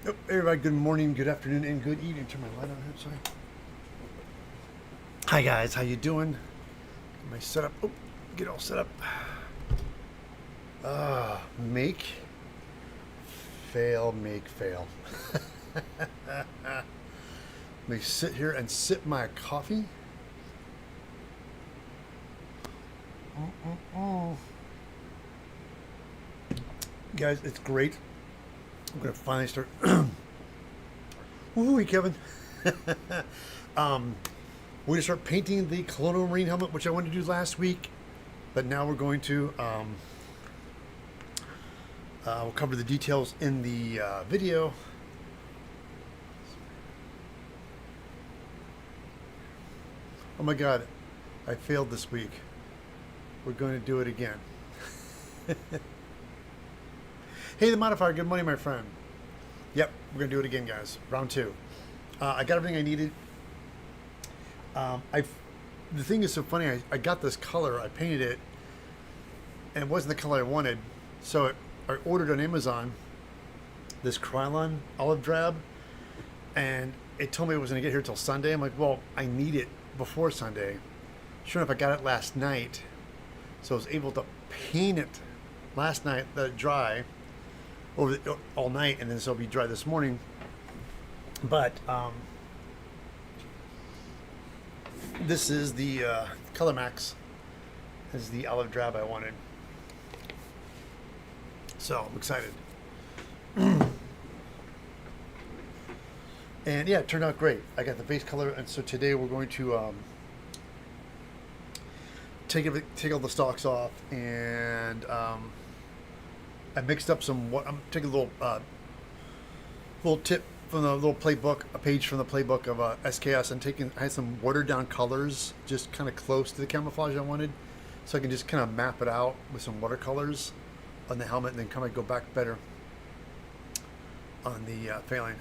Oh, everybody, good morning, good afternoon, and good evening. Turn my light on here, sorry. Hi guys, how you doing? Get my setup. Oh, get all set up. Make, fail, make, fail. Let me sit here and sip my coffee. Guys, it's great. I'm gonna finally start. Woo, Kevin. We're gonna start painting the Colonial Marine helmet, which I wanted to do last week, but now we're going to. We'll cover the details in the video. Oh my God, I failed this week. We're going to do it again. Hey, the modifier. Good morning, my friend. Yep, we're gonna do it again, guys. Round two. I got everything I needed. The thing is so funny. I got this color. I painted it, and it wasn't the color I wanted. So I ordered on Amazon this Colonial olive drab, and it told me it was gonna get here till Sunday. I'm like, well, I need it before Sunday. Sure enough, I got it last night, so I was able to paint it last night, let it dry all night, and then so it'll be dry this morning. But this is the Color Max. This is the olive drab I wanted, so I'm excited. And yeah, it turned out great. I got the base color, and so today we're going to take all the stalks off, and I mixed up some. I'm taking a little tip from the little playbook, a page from the playbook of SKS, and I had some watered down colors, just kind of close to the camouflage I wanted, so I can just kind of map it out with some watercolors on the helmet, and then kind of go back better on the failing.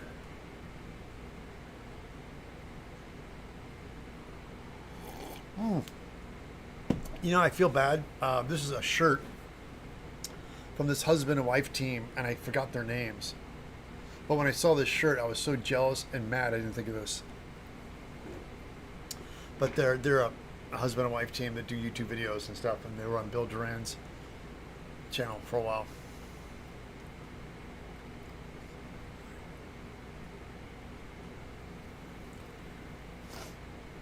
You know, I feel bad. This is a shirt from this husband and wife team, and I forgot their names. But when I saw this shirt, I was so jealous and mad I didn't think of this. But they're a husband and wife team that do YouTube videos and stuff, and they were on Bill Duran's channel for a while.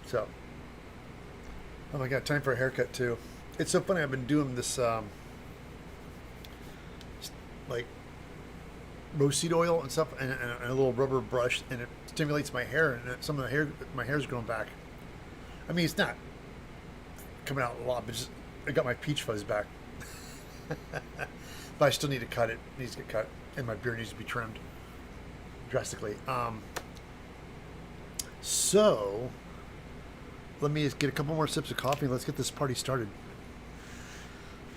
So, oh my God, time for a haircut too. It's so funny. I've been doing this like roseseed oil and stuff, and a little rubber brush, and it stimulates my hair, and some of my hair's growing back. I mean, it's not coming out a lot, but just I got my peach fuzz back. But I still need to cut it. It needs to get cut, and my beard needs to be trimmed drastically. So let me just get a couple more sips of coffee, and let's get this party started.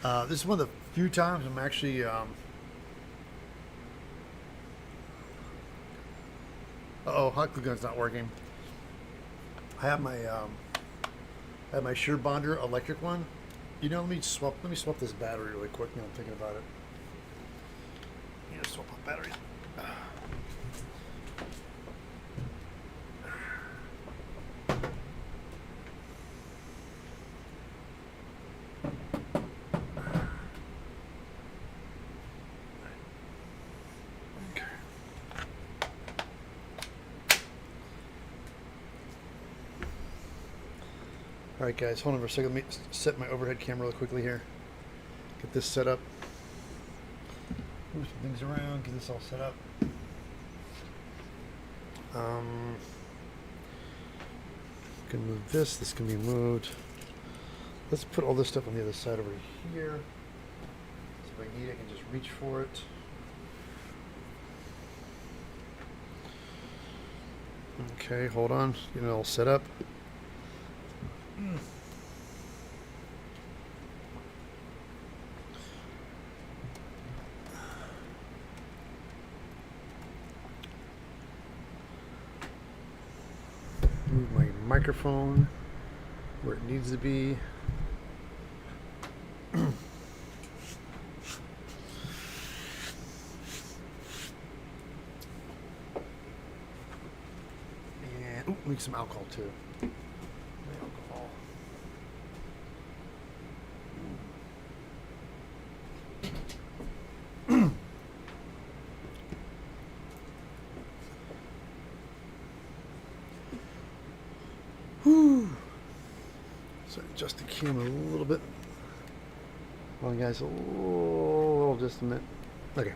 This is one of the few times I'm actually hot glue gun's not working. I have my shear bonder electric one. You know, let me swap this battery really quick now I'm thinking about it. I need to swap out batteries. Alright guys, hold on for a second. Let me set my overhead camera really quickly here. Get this set up. Move some things around, get this all set up. Can move this, this can be moved. Let's put all this stuff on the other side over here. So if I need it, I can just reach for it. Okay, hold on, get it all set up. Move my microphone where it needs to be. Make some alcohol too. Alcohol. Whew. So adjust the camera a little bit. Hold on, guys. Oh, just a minute. Okay.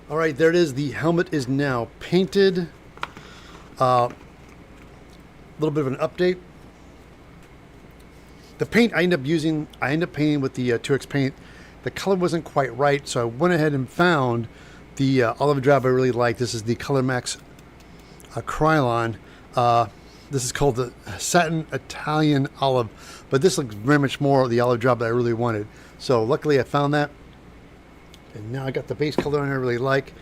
All right, there it is. The helmet is now painted. A little bit of an update. The paint I ended up painting with the 2X paint. The color wasn't quite right, so I went ahead and found the olive drab I really like. This is the Color Max Krylon. This is called the Satin Italian Olive, but this looks very much more the olive drab that I really wanted. So luckily I found that. And now I got the base color on I really like.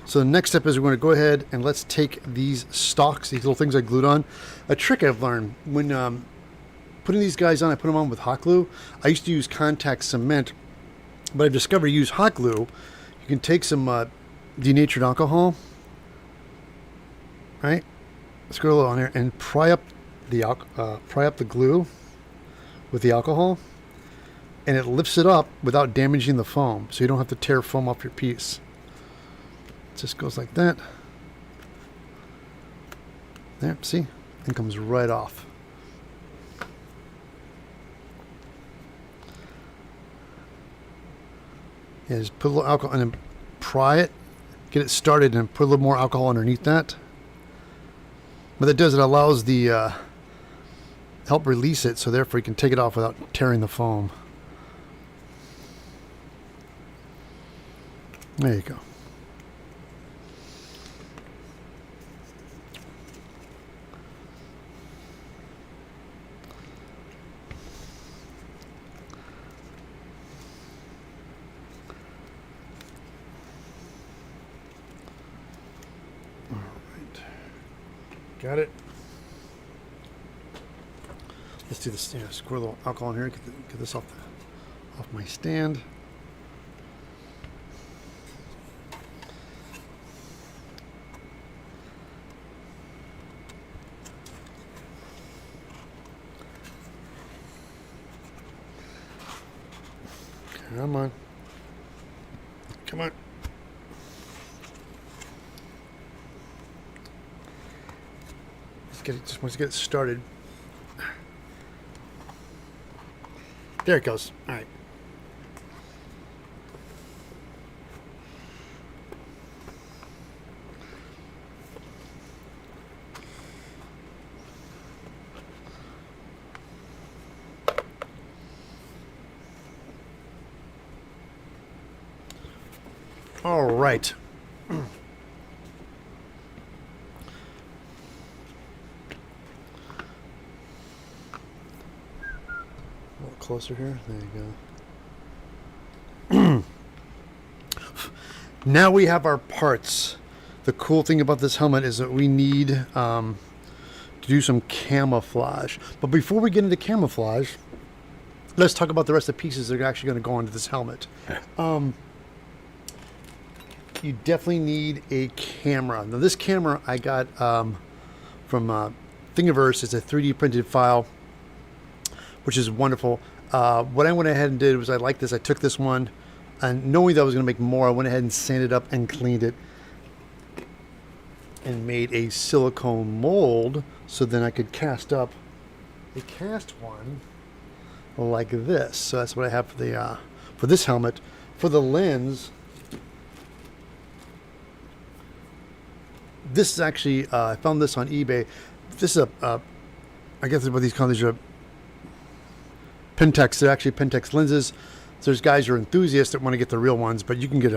So the next step is we're going to go ahead and let's take these stalks, these little things I glued on. A trick I've learned when putting these guys on, I put them on with hot glue. I used to use contact cement, but I've discovered you use hot glue. You can take some denatured alcohol, right? Let's go a little on here and pry up the glue with the alcohol. And it lifts it up without damaging the foam, so you don't have to tear foam off your piece. It just goes like that. There, see? And comes right off. Yeah, just put a little alcohol and then pry it, get it started, and put a little more alcohol underneath that. What that does, it allows the help release it, so therefore you can take it off without tearing the foam. There you go. All right. Got it. Let's do this. Yeah, squirt a little alcohol in here. Get this off my stand. Come on. Come on. Just wants to get it started. There it goes. All right. All right. A little closer here. There you go. Now we have our parts. The cool thing about this helmet is that we need to do some camouflage. But before we get into camouflage, let's talk about the rest of the pieces that are actually going to go into this helmet. You definitely need a camera. Now this camera I got from Thingiverse. It's a 3D printed file, which is wonderful. What I went ahead and did was I like this. I took this one, and knowing that I was going to make more, I went ahead and sanded up and cleaned it and made a silicone mold so then I could cast up a cast one like this. So that's what I have for the for this helmet. For the lens, this is actually, I found this on eBay. This is I guess what these call these are Pentax. They're actually Pentax lenses. So there's guys who are enthusiasts that want to get the real ones, but you can get,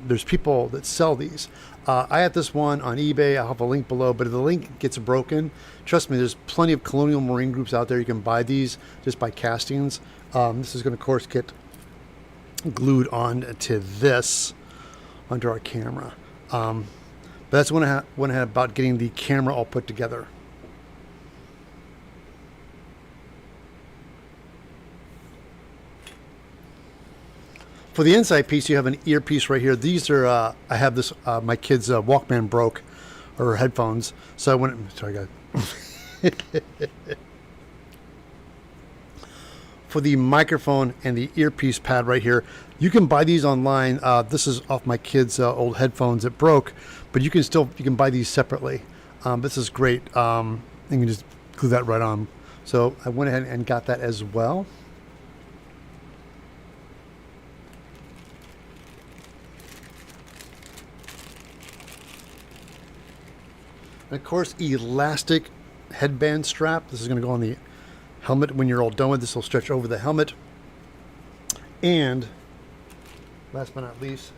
there's people that sell these. I had this one on eBay. I'll have a link below, but if the link gets broken, trust me, there's plenty of Colonial marine groups out there. You can buy these just by castings. This is going to, of course, get glued on to this, onto our camera. But that's when I had about getting the camera all put together. For the inside piece, you have an earpiece right here. These are, I have this, my kid's Walkman broke or headphones. So I went. Sorry, guys. For the microphone and the earpiece pad right here, you can buy these online. This is off my kids' old headphones that broke, but you can buy these separately. This is great. You can just glue that right on. So I went ahead and got that as well. And of course, elastic headband strap. This is going to go on the helmet when you're all done with this. Will stretch over the helmet. And last but not least,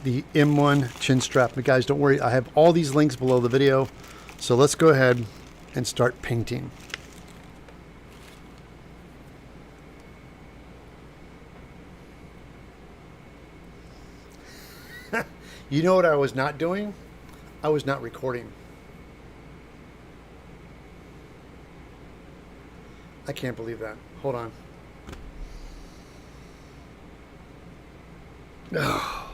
the M1 chin strap. But guys, don't worry, I have all these links below the video. So let's go ahead and start painting. You know what I was not doing? I was not recording. I can't believe that. Hold on. Oh.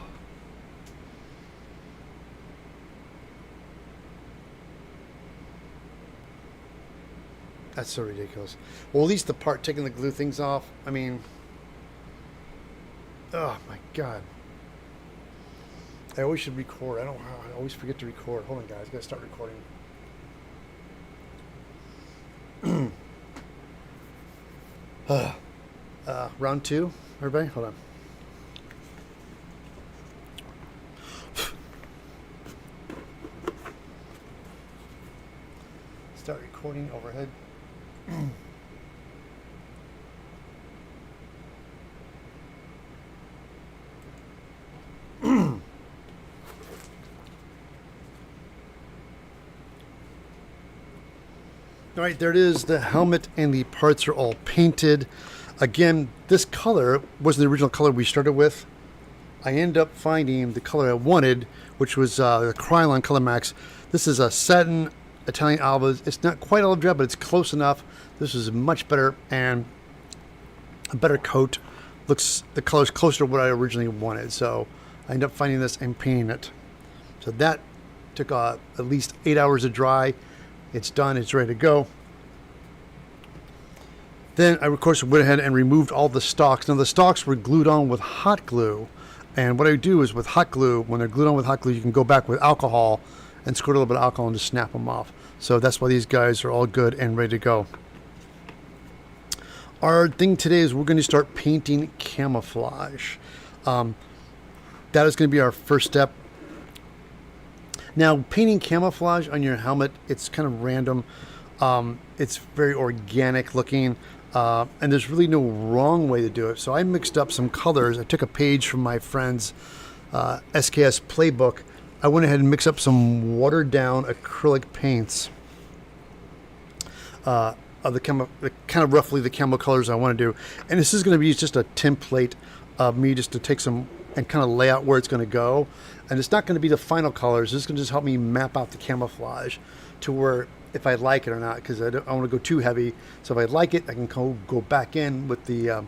That's so ridiculous. Well, at least the part taking the glue things off. I mean, oh my God. I always should record. I always forget to record. Hold on, guys. I gotta start recording. Round two, everybody. Hold on. Start recording overhead. All right, there it is. The helmet and the parts are all painted. Again, this color wasn't the original color we started with. I ended up finding the color I wanted, which was the Colonial Color Max. This is a satin Italian olive. It's not quite olive drab, but it's close enough. This is much better and a better coat. The color's closer to what I originally wanted. So I ended up finding this and painting it. So that took at least 8 hours to dry. It's done. It's ready to go. Then I, of course, went ahead and removed all the stalks. Now, the stalks were glued on with hot glue. And what I do is with hot glue, when they're glued on with hot glue, you can go back with alcohol and squirt a little bit of alcohol and just snap them off. So that's why these guys are all good and ready to go. Our thing today is we're going to start painting camouflage. That is going to be our first step. Now, painting camouflage on your helmet, it's kind of random. It's very organic looking, and there's really no wrong way to do it. So I mixed up some colors. I took a page from my friend's SKS playbook. I went ahead and mixed up some watered down acrylic paints of the kind of roughly the camo colors I want to do. And this is going to be just a template of me just to take some and kind of lay out where it's going to go. And it's not going to be the final colors. It's going to just help me map out the camouflage to where if I like it or not, because I don't want to go too heavy. So if I like it, I can go back in with the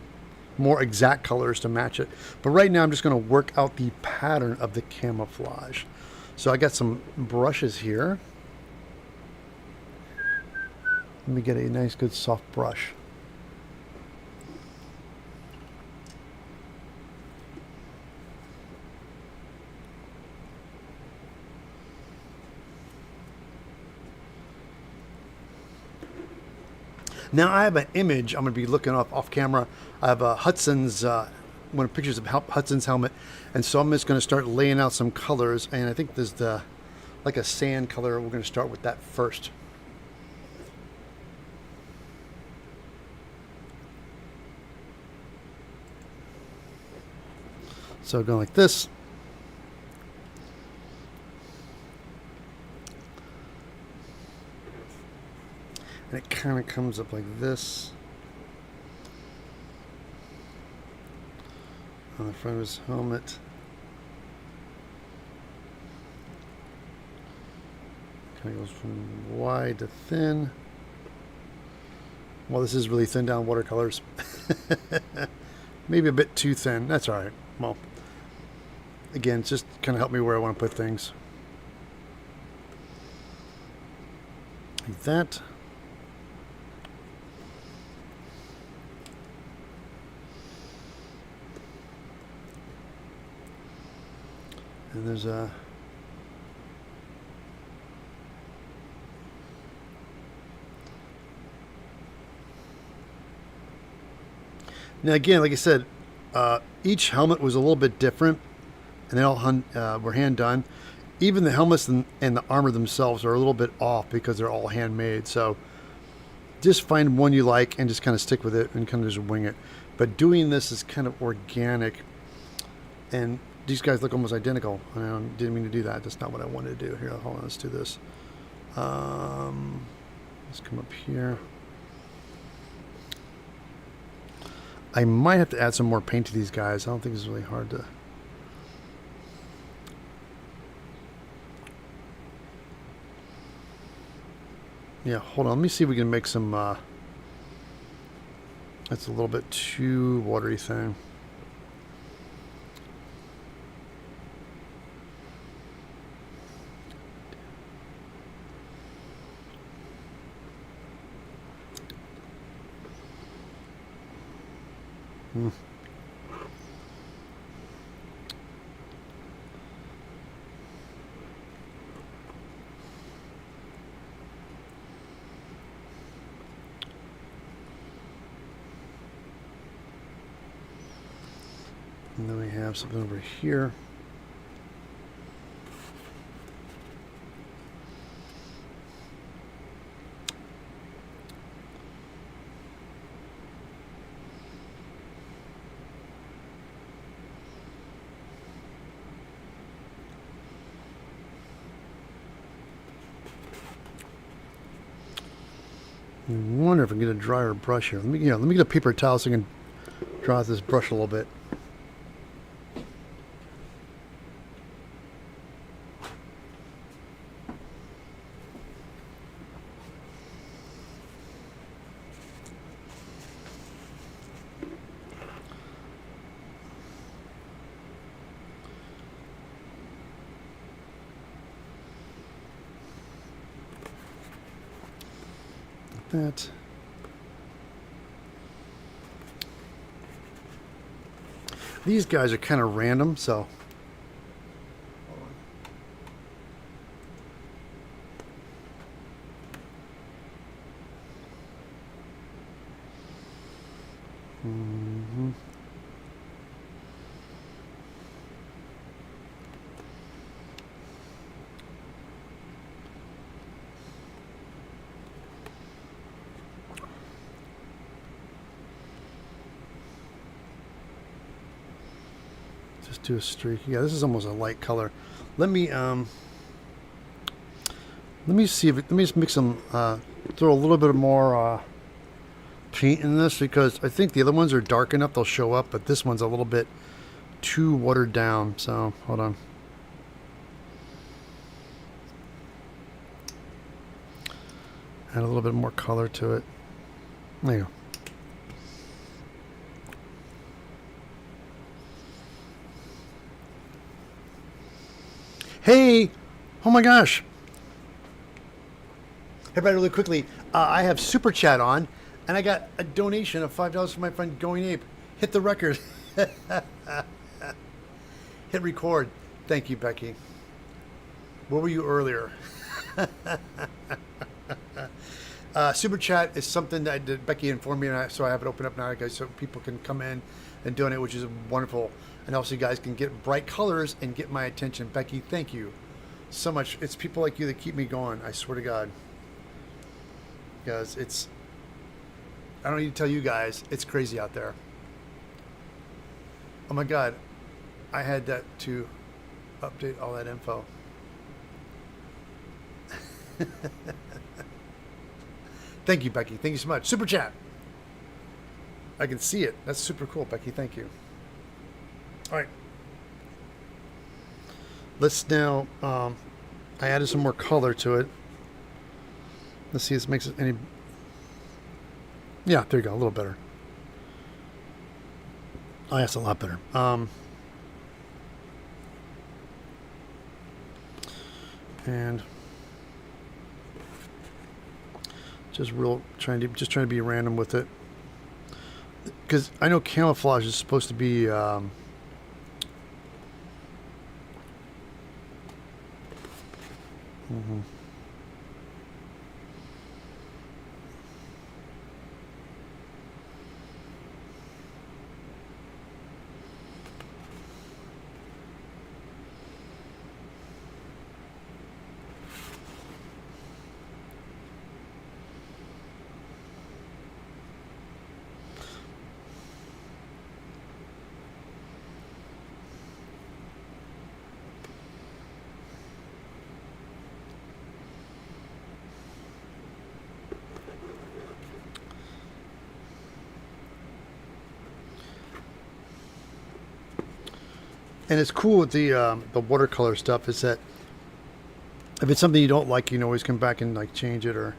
more exact colors to match it. But right now I'm just going to work out the pattern of the camouflage. So I got some brushes here. Let me get a nice good soft brush. Now I have an image I'm going to be looking off camera. I have a Hudson's, one of the pictures of Hudson's helmet. And so I'm just going to start laying out some colors. And I think there's like a sand color. We're going to start with that first. So going like this. And it kind of comes up like this on the front of his helmet. Kind of goes from wide to thin. Well, this is really thin down watercolors. Maybe a bit too thin. That's all right. Well, again, it's just kind of help me where I want to put things. Like that. And there's a now again, like I said, each helmet was a little bit different, and they all were hand done. Even the helmets and the armor themselves are a little bit off because they're all handmade. So just find one you like and just kind of stick with it and kind of just wing it. But doing this is kind of organic, and these guys look almost identical. I didn't mean to do that. That's not what I wanted to do. Here, hold on, let's do this. Let's come up here. I might have to add some more paint to these guys. I don't think it's really hard to... Yeah, hold on. Let me see if we can make some... That's a little bit too watery thing. And then we have something over here. I wonder if I can get a drier brush here. Let me get a paper towel so I can dry out this brush a little bit. That. These guys are kind of random, so just do a streak. Yeah, this is almost a light color. Let me see if let me just mix some. Throw a little bit more paint in this because I think the other ones are dark enough they'll show up, but this one's a little bit too watered down. So hold on. Add a little bit more color to it. There you go. Hey! Oh my gosh! Hey, everybody, really quickly, I have Super Chat on, and I got a donation of $5 from my friend Going Ape. Hit the record. Hit record. Thank you, Becky. Where were you earlier? Super Chat is something that Becky informed me, and so I have it open up now, guys, so people can come in and donate, which is wonderful. And also, you guys can get bright colors and get my attention. Becky, thank you so much. It's people like you that keep me going. I swear to God. Because it's, I don't need to tell you guys, it's crazy out there. Oh my God. I had that to update all that info. Thank you, Becky. Thank you so much. Super Chat. I can see it. That's super cool, Becky. Thank you. All right. Let's now, I added some more color to it. Let's see if this makes it any, yeah, there you go, a little better. Oh, that's a lot better. and just trying to be random with it, because I know camouflage is supposed to be and it's cool with the watercolor stuff is that if it's something you don't like, you can always come back and like change it. Or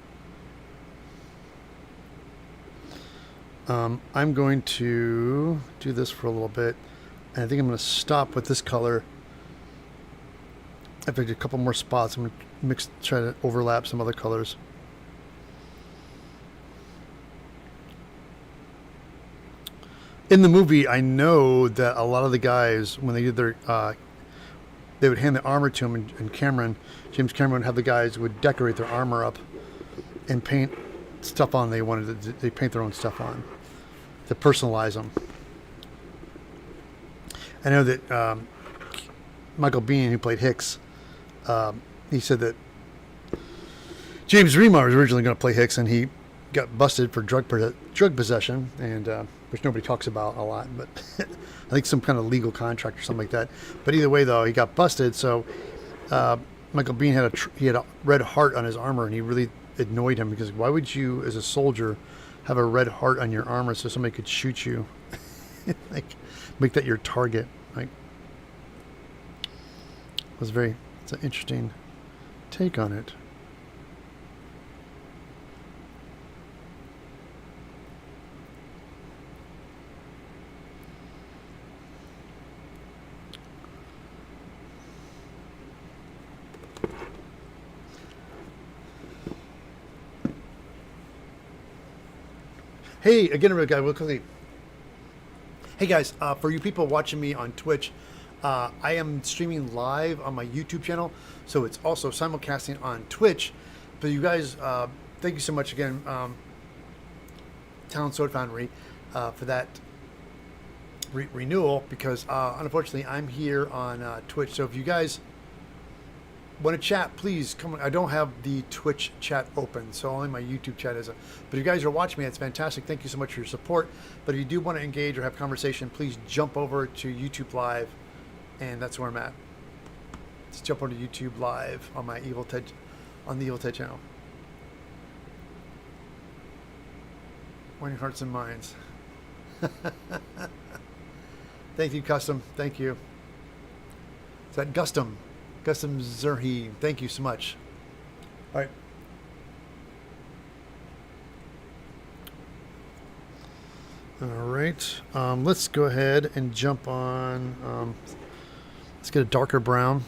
I'm going to do this for a little bit, and I think I'm going to stop with this color. If I do a couple more spots, I'm going to try to overlap some other colors. In the movie, I know that a lot of the guys, when they did their, they would hand the armor to him, and James Cameron would have the guys would decorate their armor up and paint stuff on they paint their own stuff on to personalize them. I know that Michael Biehn, who played Hicks, he said that James Remar was originally going to play Hicks, and he got busted for drug possession, and which nobody talks about a lot, but I think some kind of legal contract or something like that. But either way, though, he got busted. So Michael Biehn had a red heart on his armor, and he really annoyed him, because why would you, as a soldier, have a red heart on your armor so somebody could shoot you? Like, make that your target. Like, it's an interesting take on it. Hey, again, real quickly. Hey guys, for you people watching me on Twitch, I am streaming live on my YouTube channel, so it's also simulcasting on Twitch. But you guys, thank you so much again, Talon Sword Foundry, for that renewal, because unfortunately I'm here on Twitch. So if you guys want to chat, please come on. I don't have the Twitch chat open, so only my YouTube chat is. But if you guys are watching me, it's fantastic. Thank you so much for your support. But if you do want to engage or have conversation, please jump over to YouTube Live, and that's where I'm at. Just jump over to YouTube Live on my Evil Ted, on the Evil Ted channel. Winning hearts and minds. Thank you, Custom. Thank you. Is that Gustum? Gustum Zerhi. Thank you so much. All right. All right. Let's go ahead and jump on. Let's get a darker brown.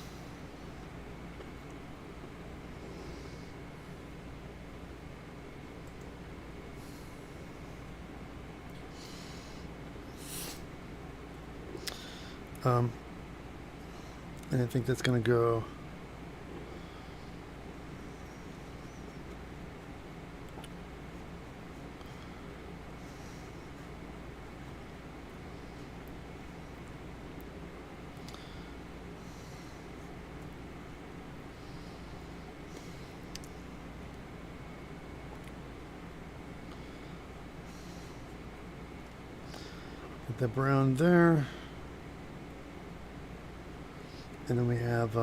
And I think that's going to go. Get the brown there. And then we have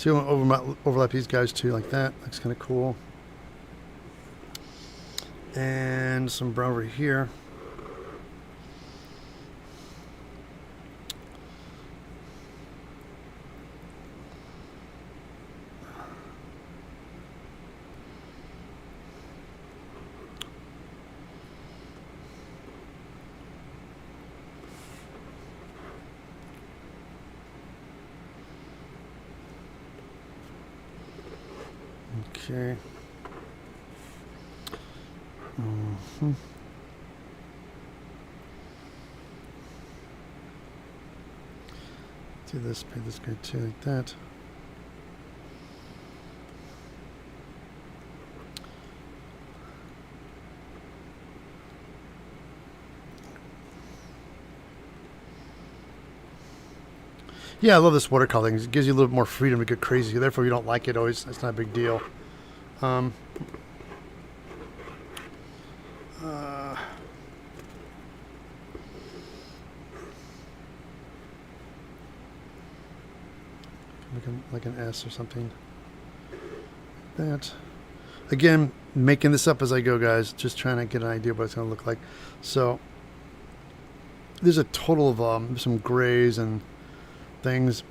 So you want to overlap these guys too, like that. Looks kind of cool. And some brown over here. Okay. Do this, paint this guy too, like that. Yeah, I love this watercoloring. It gives you a little bit more freedom to get crazy. Therefore, if you don't like it, always it's not a big deal. Like an S or something. That. Again, making this up as I go, guys. Just trying to get an idea of what it's going to look like. So, there's a total of some grays and things.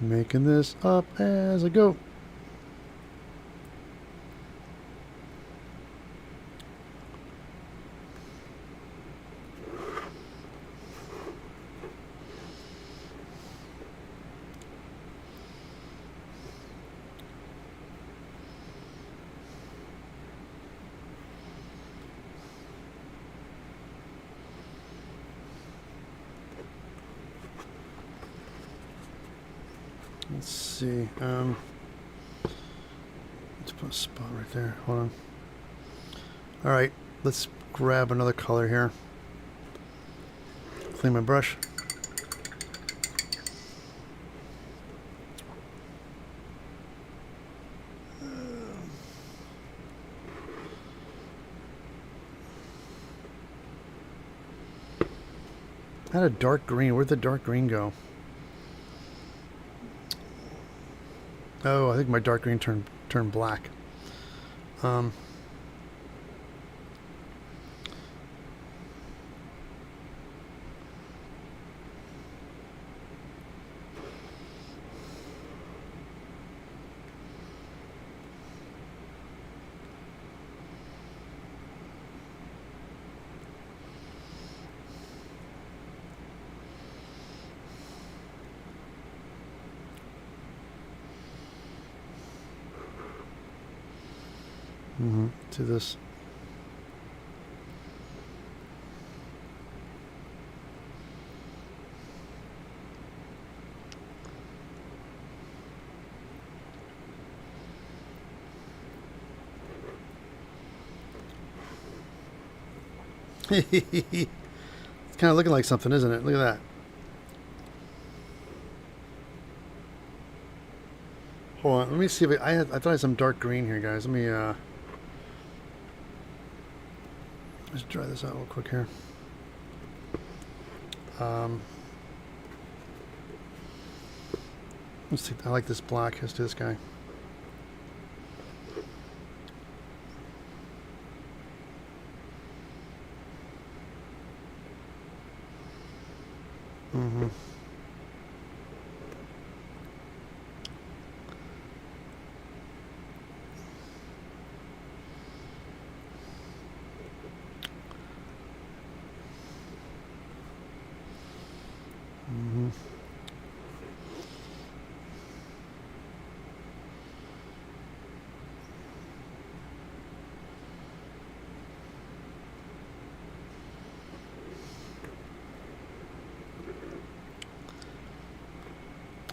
Making this up as I go. Let's see. Let's put a spot right there. Hold on. All right, let's grab another color here. Clean my brush. I had a dark green. Where'd the dark green go? Oh, I think my dark green turned black. To this. It's kind of looking like something, isn't it? Look at that. Hold on, let me see if I thought I had some dark green here, guys. Let me let's dry this out real quick here. Let's take. I like this black. Let's do this guy.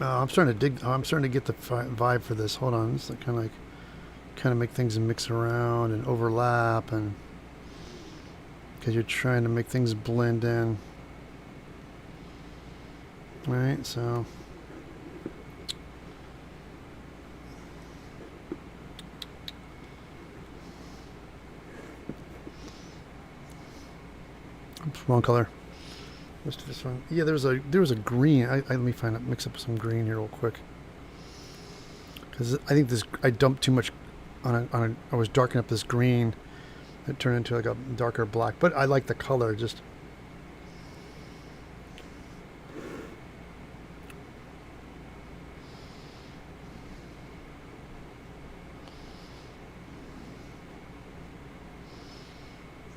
I'm starting to dig. I'm starting to get the vibe for this. Hold on, it's kind of make things mix around and overlap, and because you're trying to make things blend in. All right, so Oops, wrong color. What's this one? Yeah, there was a green. Let me find it. Mix up some green here real quick. Because I think I dumped too much I was darkening up this green. It turned into like a darker black. But I like the color. Just.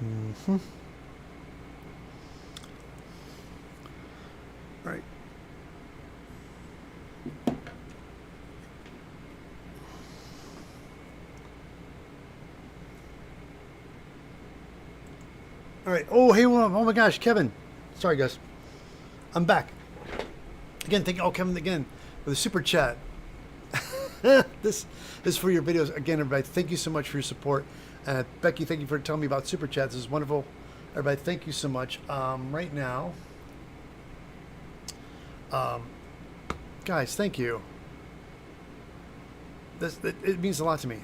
Mm-hmm. Right. All right. Oh, hey, oh my gosh, Kevin. Sorry, guys. I'm back. Again, thank you. Oh, Kevin, again, with a super chat. This is for your videos. Again, everybody, thank you so much for your support. Becky, thank you for telling me about super chats. This is wonderful. Everybody, thank you so much. Right now, guys, thank you. It means a lot to me.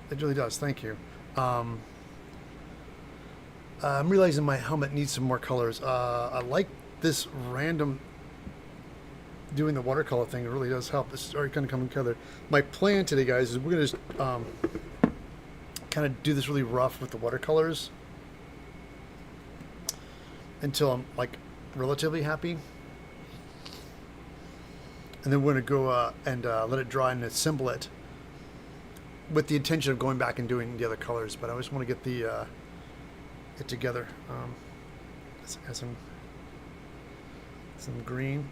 It really does. Thank you. I'm realizing my helmet needs some more colors. I like this random doing the watercolor thing. It really does help. This is already kind of coming together. My plan today, guys, is we're going to just kind of do this really rough with the watercolors until I'm like relatively happy. And then we're going to go and let it dry and assemble it with the intention of going back and doing the other colors. But I just want to get it together. Has some green.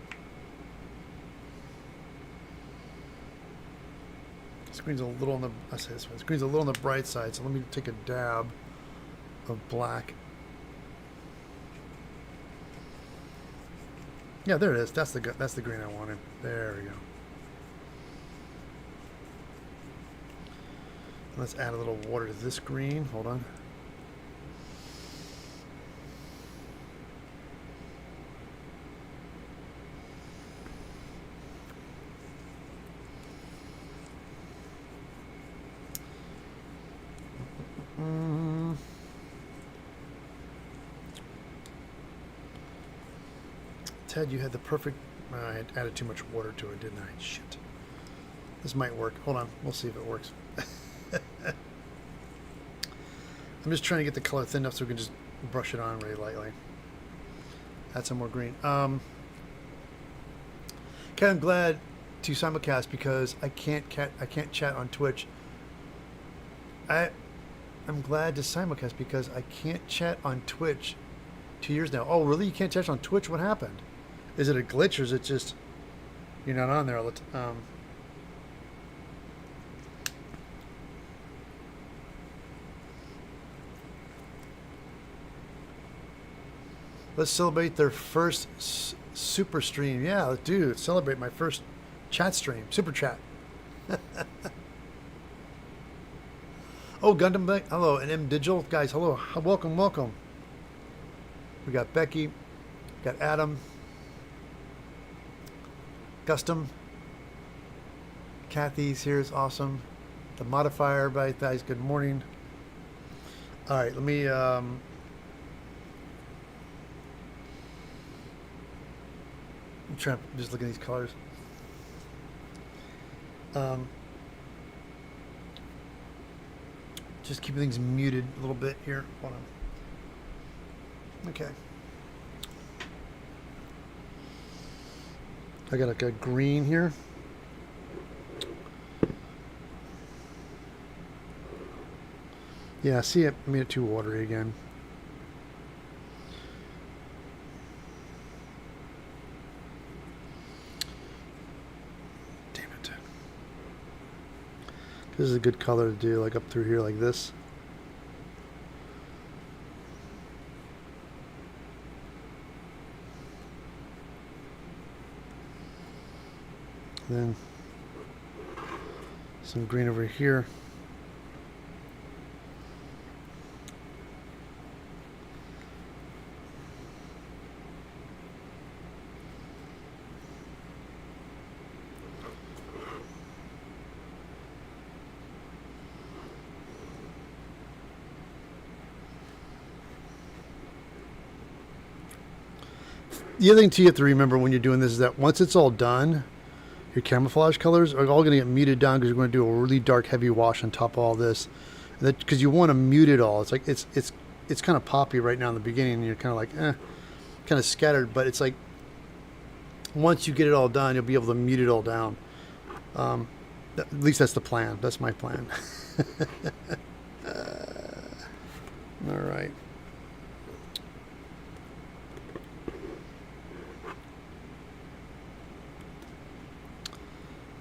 Screen's a little on the. I say this one. Screen's a little on the bright side, so let me take a dab of black. Yeah, there it is. That's the green I wanted. There we go. Let's add a little water to this green. Hold on. Ted, you had the perfect. I had added too much water to it, didn't I? Shit. This might work. Hold on. We'll see if it works. I'm just trying to get the color thin enough so we can just brush it on really lightly. Add some more green. Ken, I'm glad to simulcast because I can't chat on Twitch. I'm glad to simulcast because I can't chat on Twitch 2 years now. Oh, really? You can't chat on Twitch? What happened? Is it a glitch or is it just you're not on there all the time? Let's celebrate their first super stream. Yeah, dude, celebrate my first chat stream. Super chat. Oh, Gundam Black. Hello, and M Digital. Guys, hello. Welcome, welcome. We got Becky. Got Adam. Custom. Kathy's here is awesome. The modifier by guys. Good morning. All right, let me. I'm trying to just look at these colors. Just keeping things muted a little bit here. Hold on. Okay. I got like a green here. Yeah, see, it made it too watery again. Damn it. This is a good color to do, like up through here like this. Then some green over here. The other thing too you have to remember when you're doing this is that once it's all done, your camouflage colors are all going to get muted down because you're going to do a really dark, heavy wash on top of all this. Because you want to mute it all. It's like it's kind of poppy right now in the beginning, and you're kind of like, kind of scattered. But it's like once you get it all done, you'll be able to mute it all down. At least that's the plan. That's my plan. All right.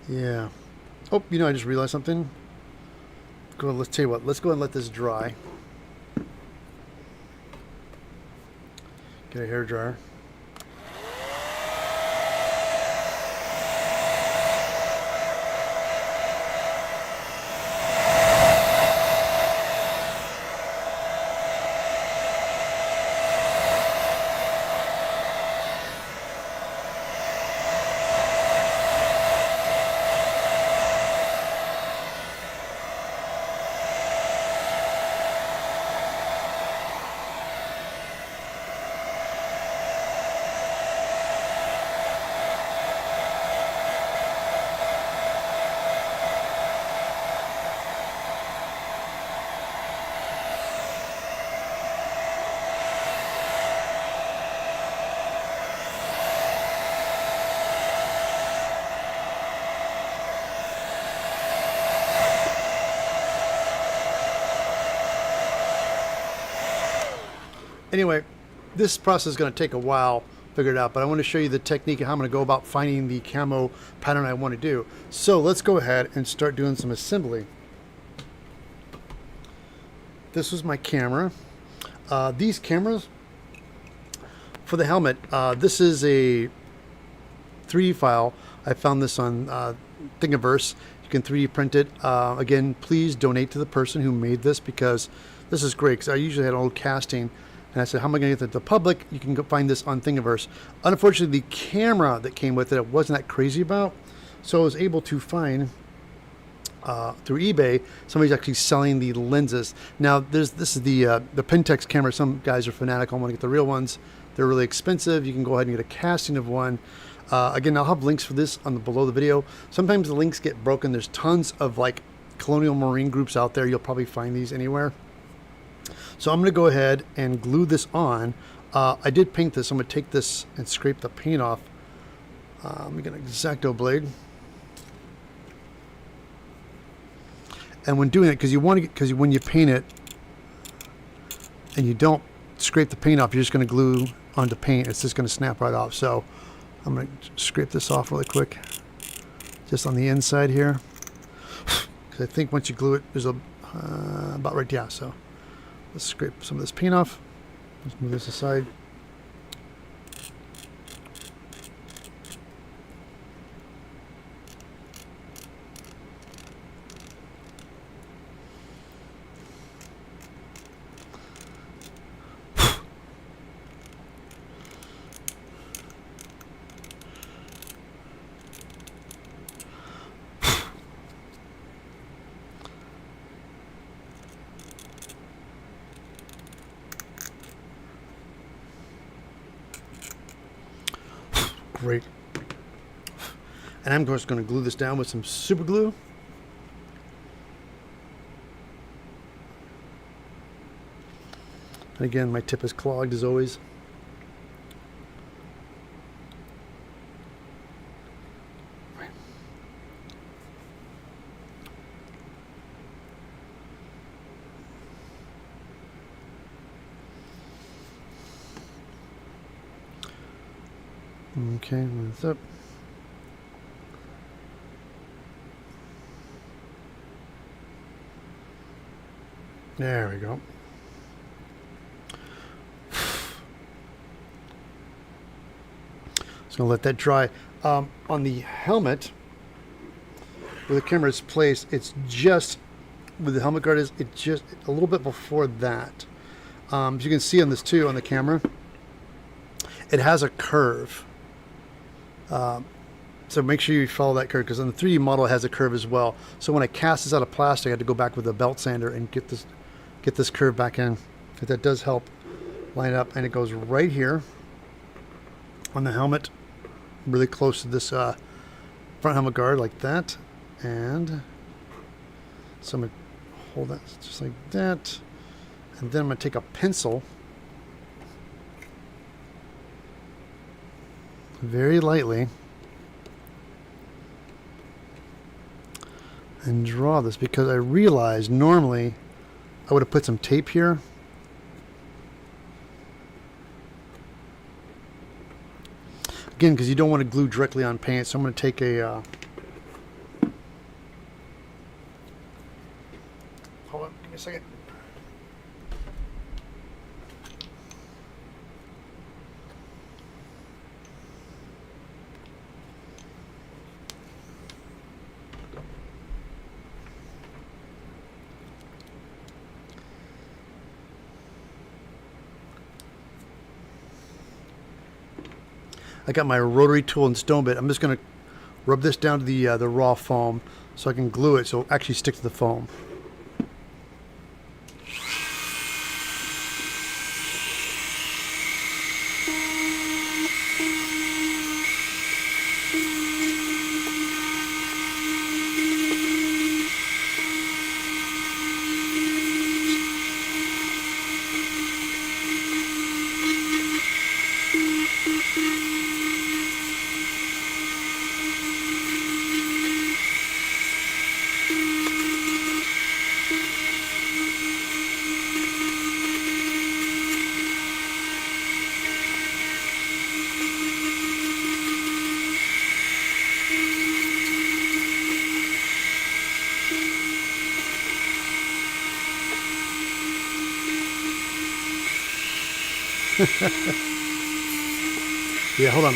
Yeah. Oh, you know, I just realized something. Go ahead, let's tell you what. Let's go ahead and let this dry. Get a hair dryer. Anyway, this process is going to take a while to figure it out, but I want to show you the technique of how I'm going to go about finding the camo pattern I want to do. So let's go ahead and start doing some assembly. This was my camera. These cameras for the helmet, this is a 3D file. I found this on Thingiverse. You can 3D print it. Again, please donate to the person who made this because this is great, because I usually had an old casting. And I said, how am I going to get that to the public? You can go find this on Thingiverse. Unfortunately, the camera that came with it, I wasn't that crazy about. So I was able to find, through eBay, somebody's actually selling the lenses. Now, this is the Pentax camera. Some guys are fanatical and want to get the real ones. They're really expensive. You can go ahead and get a casting of one. Again, I'll have links for this on below the video. Sometimes the links get broken. There's tons of like Colonial Marine groups out there. You'll probably find these anywhere. So I'm going to go ahead and glue this on. I did paint this. I'm going to take this and scrape the paint off. I'm going to X-Acto blade. And when doing it, because you want to, because when you paint it and you don't scrape the paint off, you're just going to glue onto paint. It's just going to snap right off. So I'm going to scrape this off really quick, just on the inside here. Because I think once you glue it, there's a about right, yeah. So let's scrape some of this paint off. Let's move this aside. Great. And I'm just going to glue this down with some super glue. And again, my tip is clogged as always. Okay, what's up? There we go. Just gonna let that dry. On the helmet, where the camera is placed, it's just where the helmet guard is. It's just a little bit before that. As you can see on this too, on the camera, it has a curve. So make sure you follow that curve, because on the 3D model it has a curve as well. So when I cast this out of plastic, I had to go back with a belt sander and get this curve back in. But that does help line it up, and it goes right here. on the helmet, really close to this front helmet guard like that. And so I'm going to hold that just like that. And then I'm going to take a pencil, very lightly, and draw this, because I realized normally I would have put some tape here. Again, because you don't want to glue directly on paint, so I'm going to take a... hold on, give me a second. I got my rotary tool and stone bit. I'm just going to rub this down to the raw foam so I can glue it so it actually sticks to the foam. Yeah, hold on.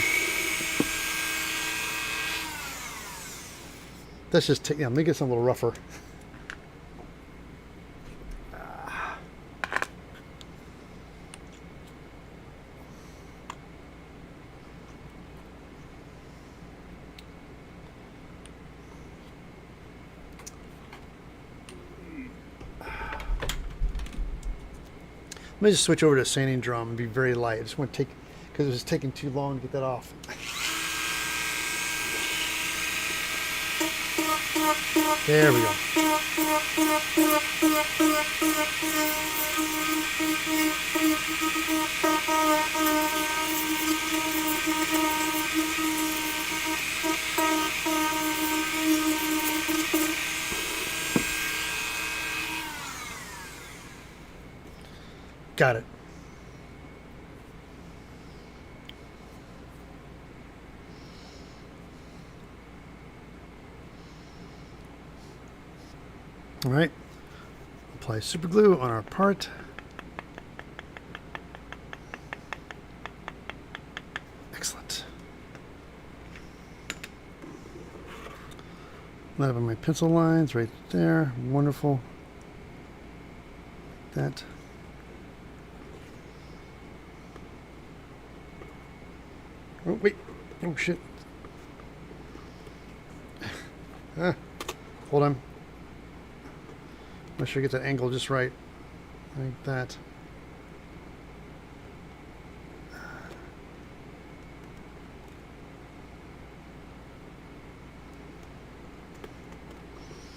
Let's just take, yeah, make it a little rougher. Let me just switch over to a sanding drum and be very light. I just want to take, because it was taking too long to get that off. There we go. Got it. All right. Apply super glue on our part. Excellent. That on my pencil lines right there. Wonderful. That. Oh, wait. Oh, shit. Hold on. Make sure you get that angle just right. Like that.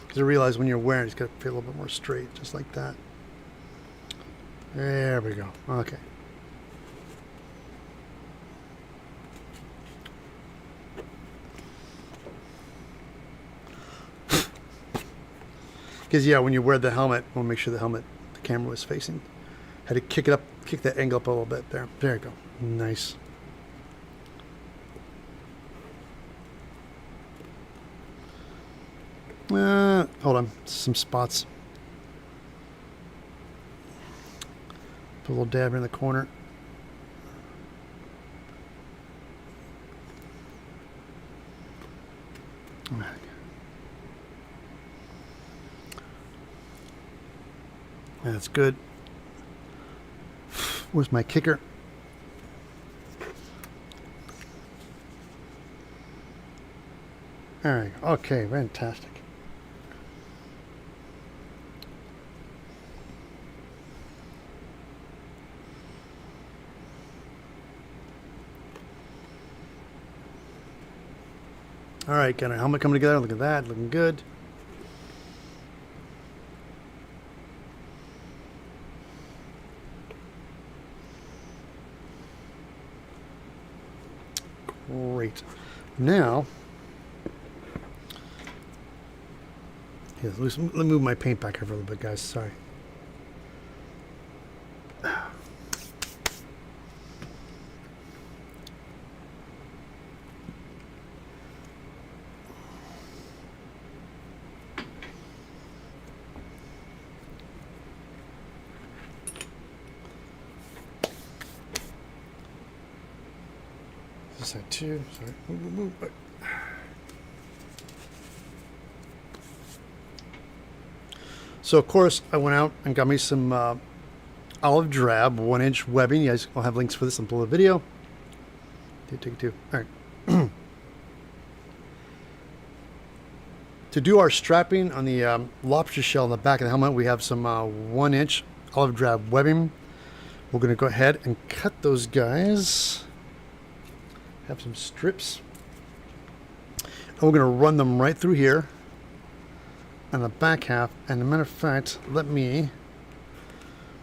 Because I realize when you're wearing it, it's got to feel a little bit more straight, just like that. There we go. Okay. Because yeah, when you wear the helmet, we'll make sure the camera was facing. Had to kick it up, kick that angle up a little bit there. There you go. Nice. Hold on, some spots. Put a little dab in the corner. That's good. Where's my kicker? All right. Okay. Fantastic. All right, got our helmet coming together. Look at that, looking good. Great. Now, yeah, let me move my paint back here for a little bit, guys. Sorry. This side too. Sorry. Move. So of course I went out and got me some olive drab 1-inch webbing. You guys will have links for this below the video. Take it too. All right. To do our strapping on the lobster shell on the back of the helmet, we have some 1-inch olive drab webbing. We're going to go ahead and cut those guys. Have some strips. And we're going to run them right through here on the back half. And as a matter of fact, let me,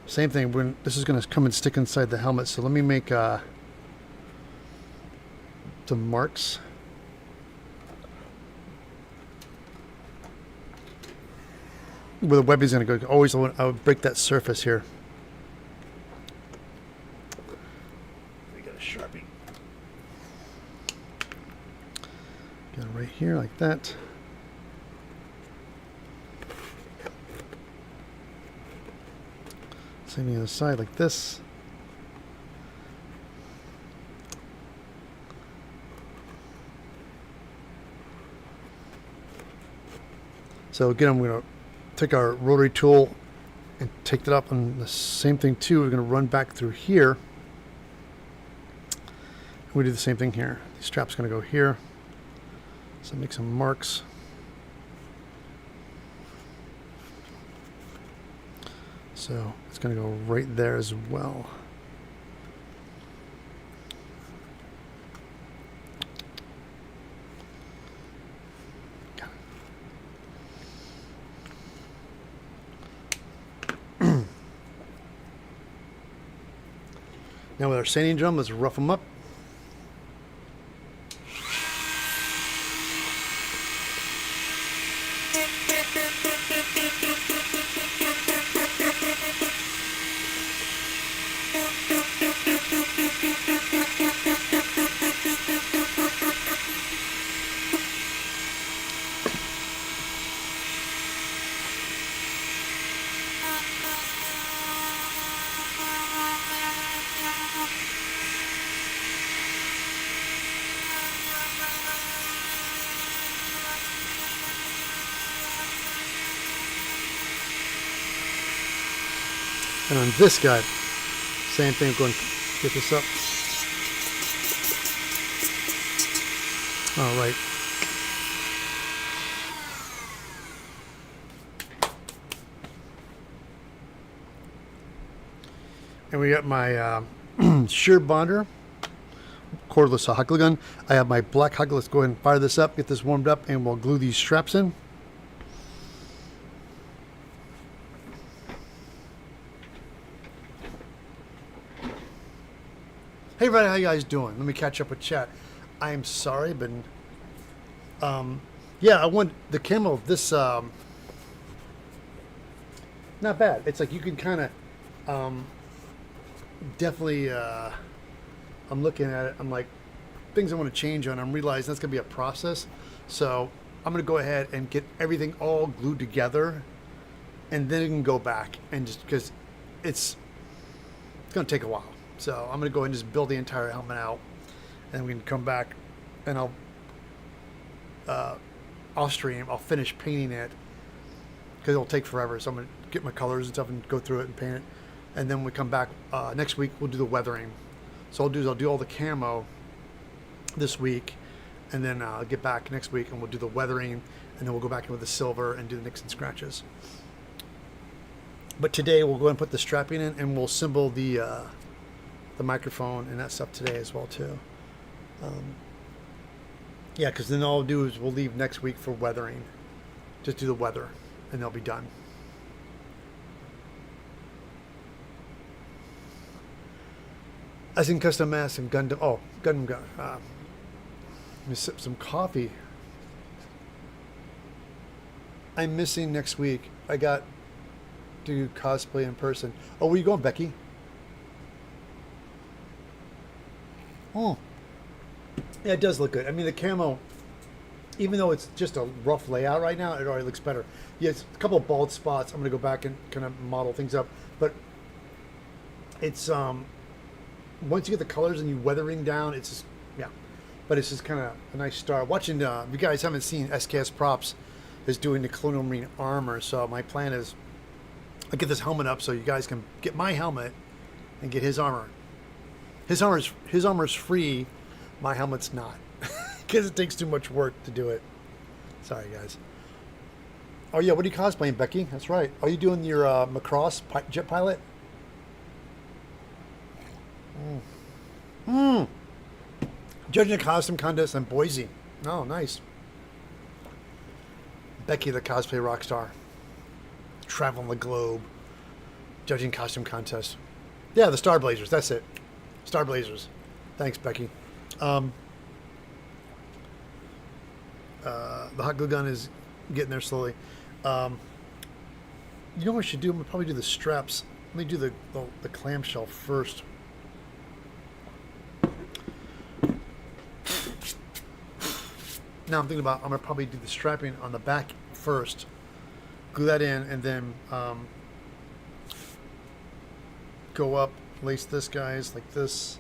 same thing, when this is going to come and stick inside the helmet. So let me make some marks. Where the webbing is going to go. Always I would break that surface here. We got a Sharpie. Get it right here like that. Same thing on the side like this. So again, I'm going to take our rotary tool and take that up, and the same thing too. We're going to run back through here. We do the same thing here. The strap's going to go here. So make some marks. So it's going to go right there as well. Now with our sanding drum, let's rough them up. And on this guy, same thing, go and get this up. All right. And we got my shear bonder, cordless hot glue gun. I have my black hot glue. Let's go ahead and fire this up, get this warmed up, and we'll glue these straps in. Hey everybody, how you guys doing? Let me catch up with chat. I'm sorry, but yeah, I want the camo. This not bad. It's like you can kind of definitely. I'm looking at it. I'm like things I want to change on. I'm realizing that's gonna be a process. So I'm gonna go ahead and get everything all glued together, and then it can go back and just because it's gonna take a while. So I'm going to go ahead and just build the entire helmet out, and we can come back and off stream, I'll finish painting it because it'll take forever. So I'm going to get my colors and stuff and go through it and paint it. And then when we come back next week, we'll do the weathering. So I'll do all the camo this week, and then I'll get back next week and we'll do the weathering, and then we'll go back in with the silver and do the nicks and scratches. But today we'll go ahead and put the strapping in, and we'll assemble the microphone and that stuff today as well too. Yeah, because then all I'll do is we'll leave next week for weathering. Just do the weather, and they'll be done. As in custom masks and Gundam. Oh, Gundam gun. Let me sip some coffee. I'm missing next week. I got to do cosplay in person. Oh, where you going, Becky? Oh. Yeah, it does look good. I mean, the camo, even though it's just a rough layout right now, it already looks better. Yes, a couple of bald spots. I'm going to go back and kind of model things up. But it's, once you get the colors and you weathering down, it's just, yeah. But it's just kind of a nice start. Watching, if you guys haven't seen, SKS Props is doing the Colonial Marine armor. So my plan is I get this helmet up so you guys can get my helmet and get his armor. His armor's free. My helmet's not, because it takes too much work to do it. Sorry, guys. Oh yeah, what are you cosplaying, Becky? That's right. Are you doing your Macross jet pilot? Judging a costume contest in Boise. Oh, nice. Becky, the cosplay rock star, traveling the globe, judging costume contests. Yeah, the Star Blazers. That's it. Star Blazers. Thanks, Becky. The hot glue gun is getting there slowly. You know what I should do? I'm gonna probably do the straps. Let me do the clamshell first. Now I'm thinking about I'm gonna probably do the strapping on the back first, glue that in, and then go up, lace this guys like this.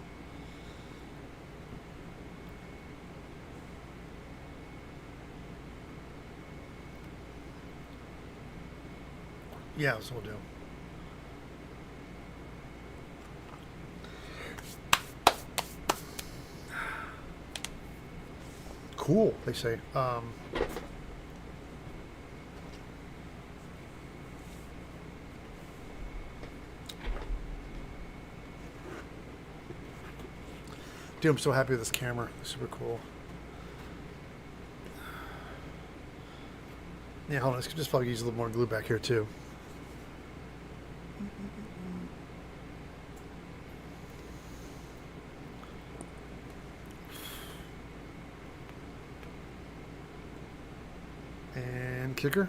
Yeah, that's what we'll do. Cool, they say. Dude, I'm so happy with this camera. It's super cool. Yeah, hold on. Let's just probably use a little more glue back here, too. And kicker.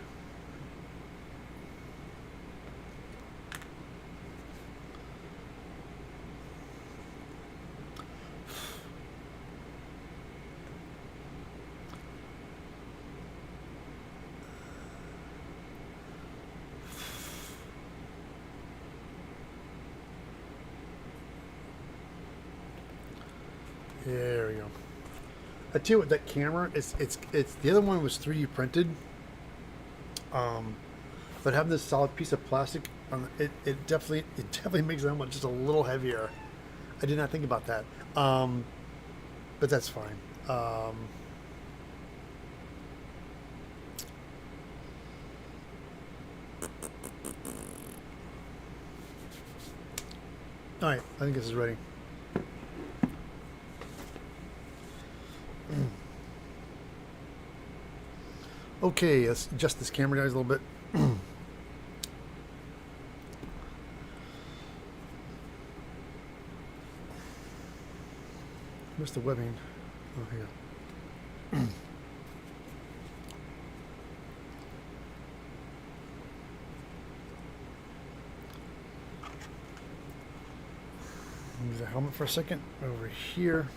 There we go. I tell you what, that camera, it's the other one was 3D printed. But having this solid piece of plastic, it definitely makes the helmet just a little heavier. I did not think about that. But that's fine. All right, I think this is ready. Okay, let's adjust this camera, guys, a little bit. Where's the webbing? Oh, here. Move the helmet for a second. Over here.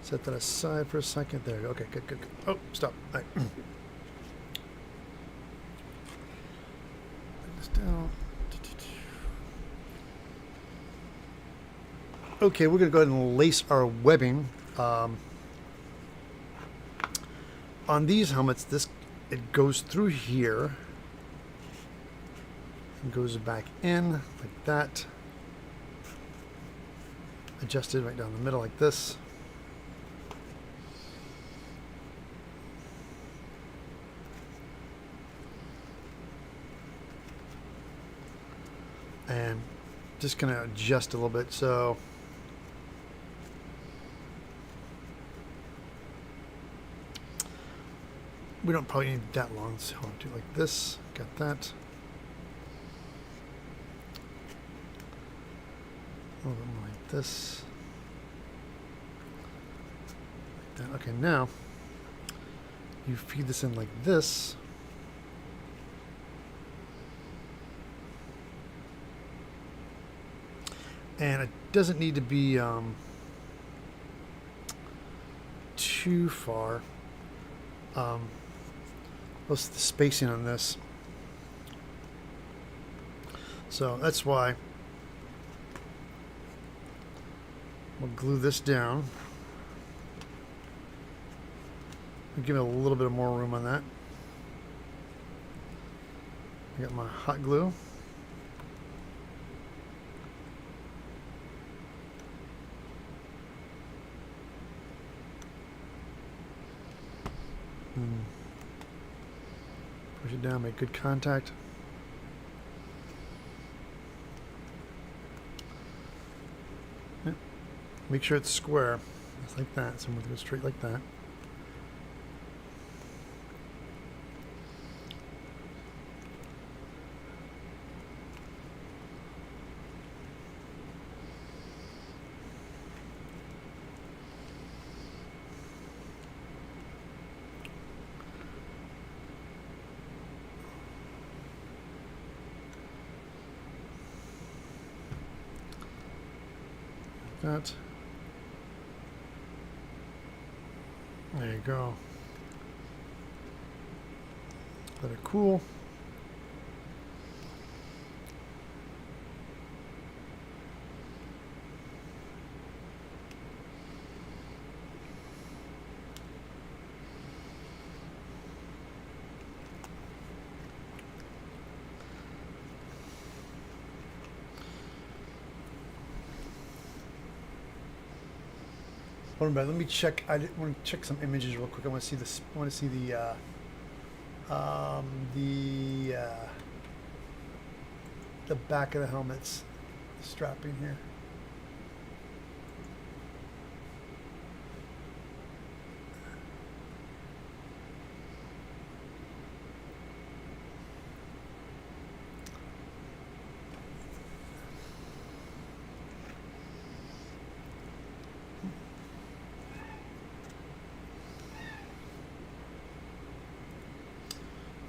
Set that aside for a second. There. Okay. Good. Oh, stop. All right. Put this down. Okay, we're going to go ahead and lace our webbing. On these helmets, it goes through here and goes back in like that. Adjusted right down the middle like this. And just going to adjust a little bit. So we don't probably need that long, so I'll do it like this. Got that. A little bit more like this. Like that. Okay, now you feed this in like this. And it doesn't need to be too far. What's the spacing on this? So that's why we'll glue this down. I'll give it a little bit of more room on that. I got my hot glue. Push it down, make good contact. Yep. Make sure it's square, just like that. So I'm going to go straight like that. That. There you go. Let it cool. Hold on, let me check. I want to check some images real quick. I want to see this. I want to see the back of the helmet's strapping here.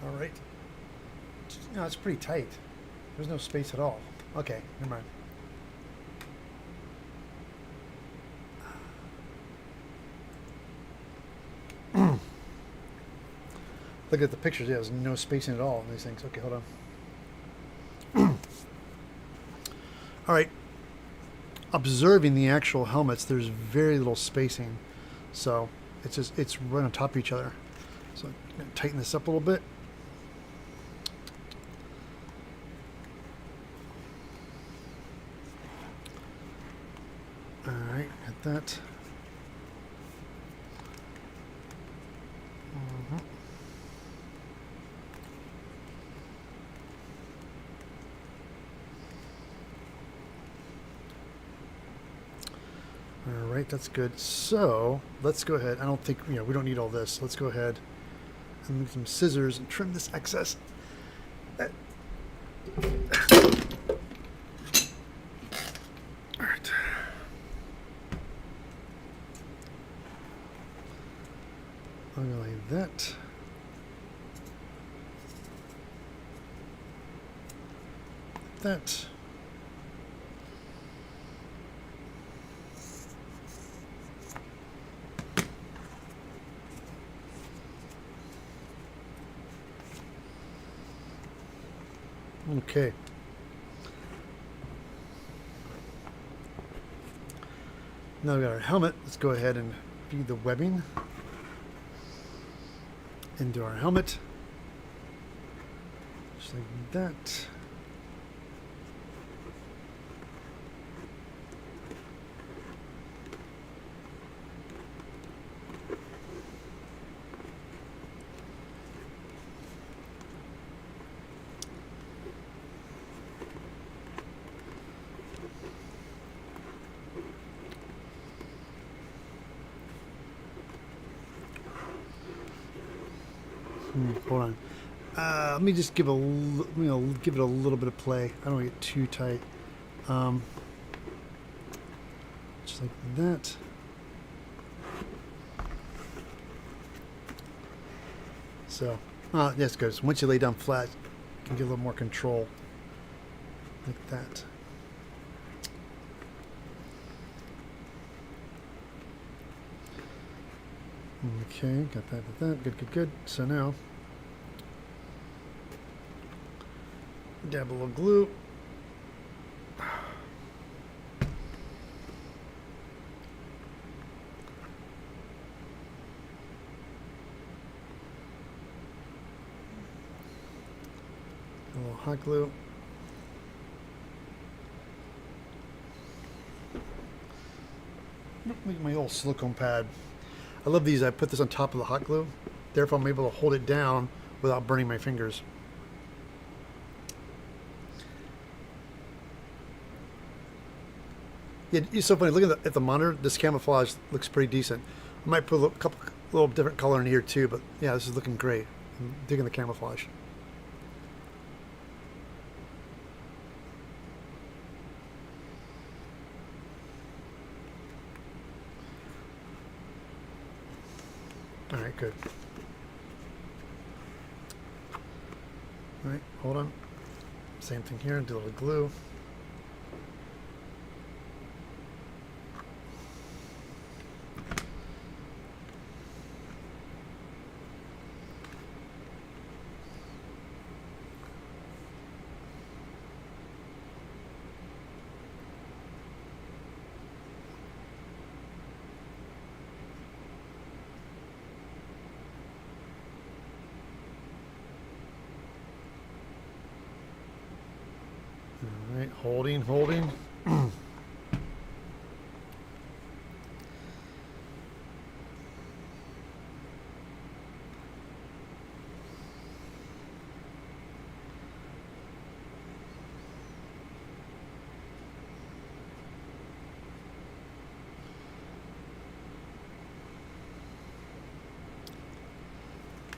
All right. No, it's pretty tight. There's no space at all. Okay, never mind. Look at the pictures. Yeah, there's no spacing at all in these things. Okay, hold on. All right. Observing the actual helmets, there's very little spacing. So it's right on top of each other. So I'm going to tighten this up a little bit. Alright, got that. Alright, that's good. So, let's go ahead. I don't think, we don't need all this. Let's go ahead and move some scissors and trim this excess. Alright. I'll go like that. That. Okay. Now we got our helmet. Let's go ahead and feed the webbing into our helmet. Just like that. Hold on. Let me just give give it a little bit of play. I don't want to get too tight. Just like that. So, that's good. So once you lay down flat, you can get a little more control. Like that. Okay, got that, good. So now, dab a little glue. A little hot glue. Look at my old silicone pad. I love these. I put this on top of the hot glue. Therefore, I'm able to hold it down without burning my fingers. Yeah, it's so funny. Looking at the monitor, this camouflage looks pretty decent. I might put a little different color in here too, but yeah, this is looking great. I'm digging the camouflage. All right, good. All right, hold on. Same thing here, do a little glue. All right, holding.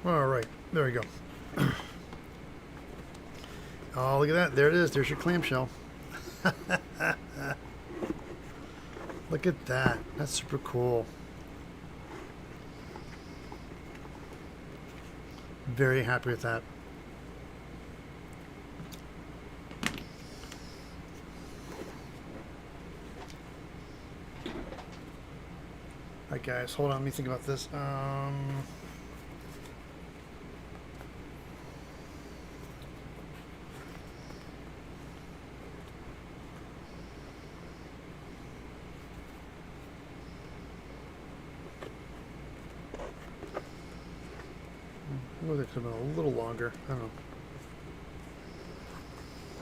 All right, there we go. Oh, look at that. There it is. There's your clamshell. Look at that. That's super cool. Very happy with that. All right, guys, hold on. Let me think about this. Oh, that could have been a little longer. I don't know.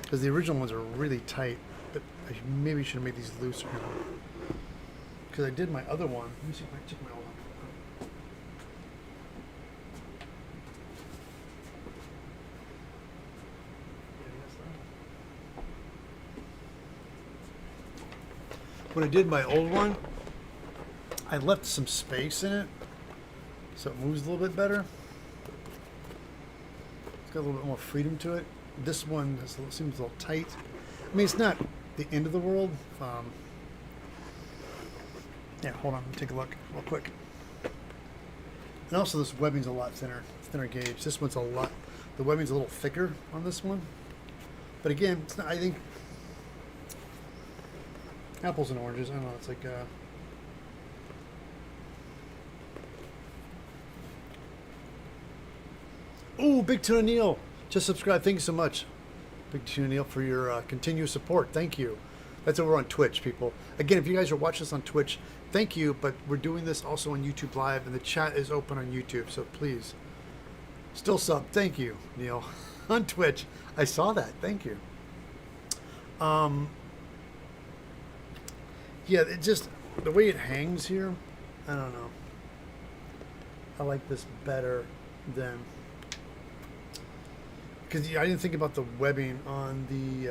Because the original ones are really tight, but I maybe should have made these looser. Because I did my other one. Let me see if I took my old one. When I did my old one, I left some space in it, so it moves a little bit better. It's got a little bit more freedom to it. This one seems a little tight. I mean, it's not the end of the world. Yeah, hold on, let me take a look real quick. And also, this webbing's a lot thinner gauge. This one's the webbing's a little thicker on this one. But again, it's not, I think apples and oranges. I don't know. It's like oh, Big Tuna Neil just subscribed. Thank you so much, Big Tuna Neil, for your continuous support. Thank you. That's over on Twitch, people. Again, if you guys are watching this on Twitch, thank you. But we're doing this also on YouTube Live, and the chat is open on YouTube. So please, still sub. Thank you, Neil, on Twitch. I saw that. Thank you. Yeah, it just, the way it hangs here, I don't know. I like this better than, because I didn't think about the webbing on the,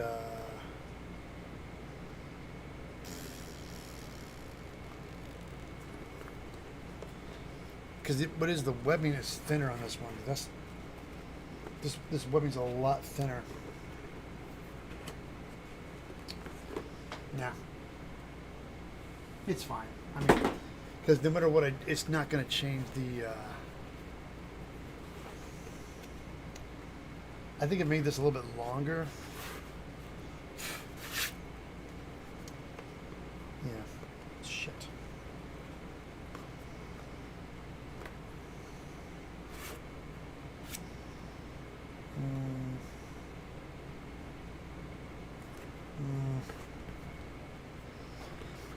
because what is the webbing is thinner on this one. This webbing's a lot thinner. Nah. It's fine. I mean, because no matter what, it's not going to change the... I think it made this a little bit longer. Yeah. Shit.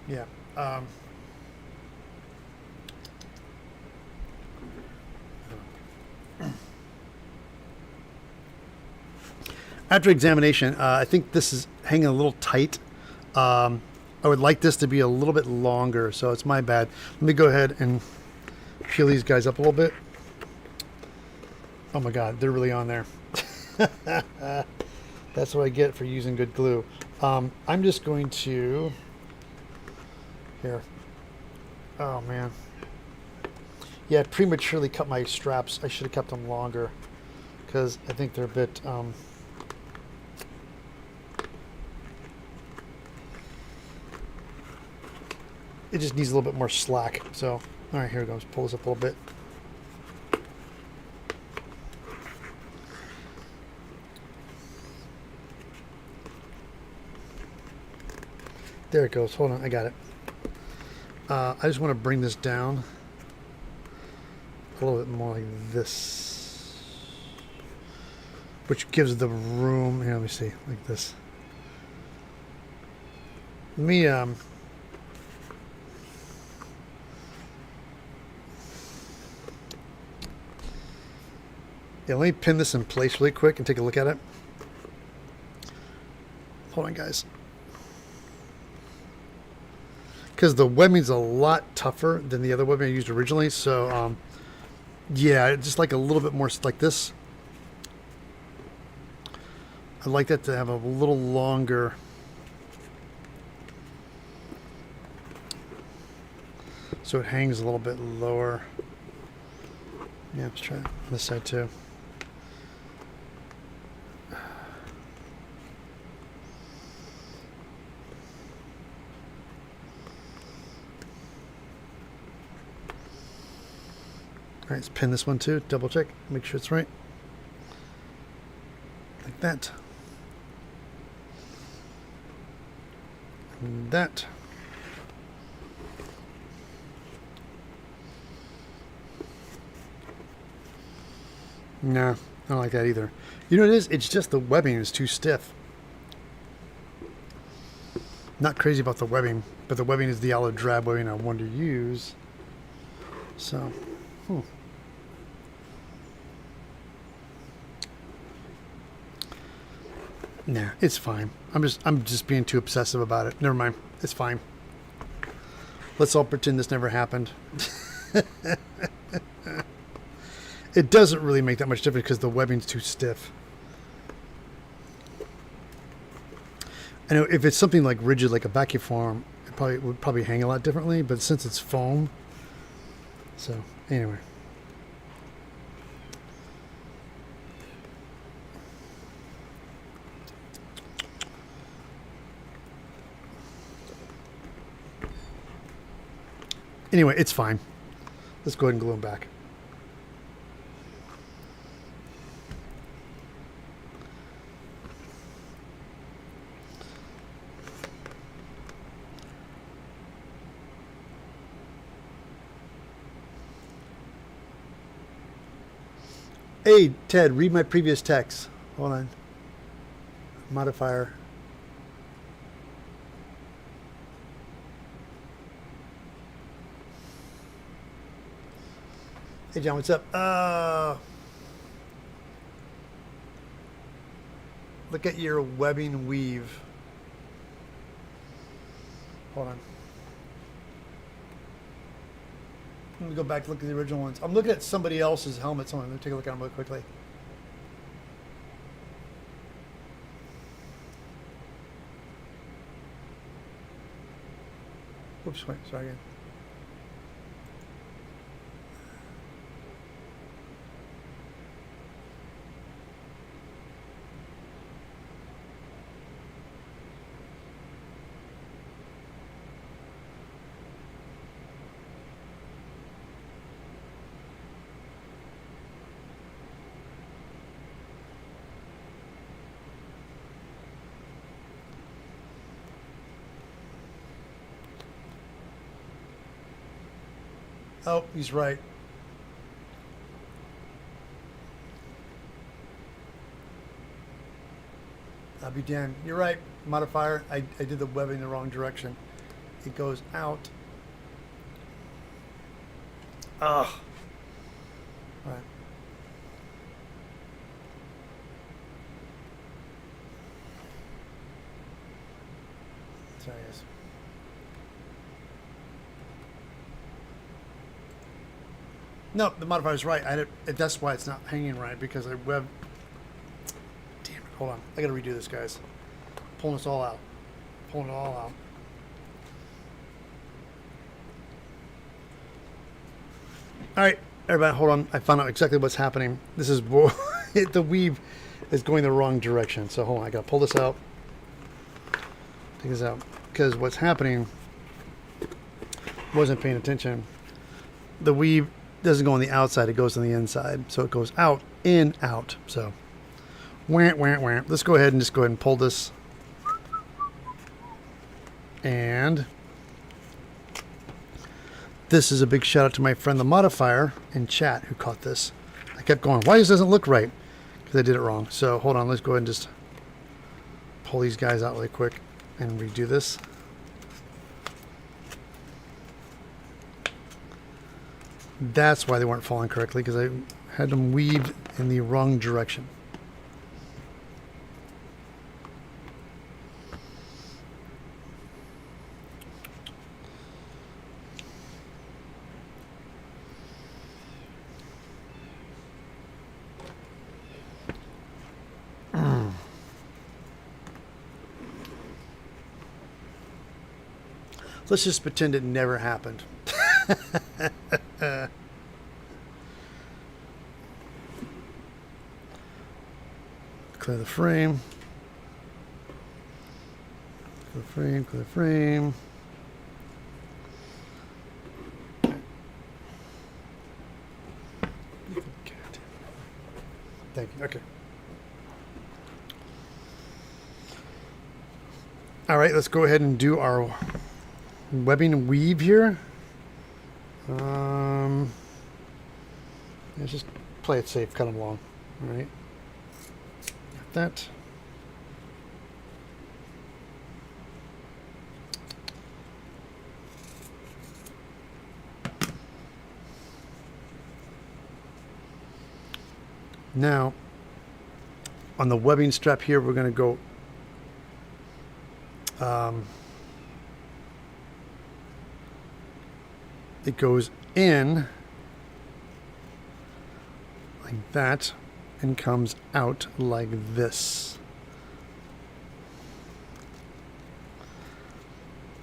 Yeah. After examination, I think this is hanging a little tight. I would like this to be a little bit longer, so it's my bad. Let me go ahead and peel these guys up a little bit. Oh my God, they're really on there. That's what I get for using good glue. I'm just going to... Here. Oh man. Yeah, I prematurely cut my straps. I should have kept them longer because I think they're a bit... It just needs a little bit more slack. So, all right, here it goes. Pull this up a little bit. There it goes. Hold on, I got it. I just want to bring this down a little bit more like this, which gives the room. Here, let me see, like this. Let me yeah, let me pin this in place really quick and take a look at it. Hold on, guys. Because the webbing's a lot tougher than the other webbing I used originally. So, yeah, just like a little bit more like this. I'd like that to have a little longer. So it hangs a little bit lower. Yeah, let's try this side too. All right, let's pin this one too. Double check, make sure it's right. Like that. And that. No, I don't like that either. You know what it is? It's just the webbing is too stiff. Not crazy about the webbing, but the webbing is the olive drab webbing I wanted to use. So, Nah, it's fine. I'm just being too obsessive about it. Never mind. It's fine. Let's all pretend this never happened. It doesn't really make that much difference because the webbing's too stiff. I know if it's something like rigid, like a vacuum form, it would probably hang a lot differently. But since it's foam, so anyway. Anyway, it's fine. Let's go ahead and glue them back. Hey, Ted, read my previous text. Hold on. Modifier. Hey, John, what's up? Look at your webbing weave. Hold on. Let me go back to look at the original ones. I'm looking at somebody else's helmets. Hold on, let me take a look at them really quickly. Oops, wait, sorry again. Oh, he's right. I'll be damned. You're right. Modifier. I did the webbing in the wrong direction. It goes out. Ugh. All right. Sorry, guys. No, the modifier's right. That's why it's not hanging right, because I web. Damn it! Hold on. I gotta redo this, guys. Pulling this all out. Pulling it all out. All right, everybody, hold on. I found out exactly what's happening. This is the weave is going the wrong direction. So hold on. I gotta pull this out. Take this out, because what's happening, wasn't paying attention. The weave doesn't go on the outside, it goes on the inside. So it goes out, in, out. So wham, wham, wham. Let's go ahead and pull this. And this is a big shout out to my friend the modifier in chat who caught this. I kept going, why this doesn't look right? Because I did it wrong. So hold on, let's go ahead and just pull these guys out really quick and redo this. That's why they weren't falling correctly, because I had them weaved in the wrong direction. Let's just pretend it never happened. Clear the frame. Clear the frame, clear the frame. Thank you. Okay. All right, let's go ahead and do our webbing and weave here. Let's just play it safe, cut them long. All right. Got that. Now, on the webbing strap here, we're going to go it goes in like that and comes out like this.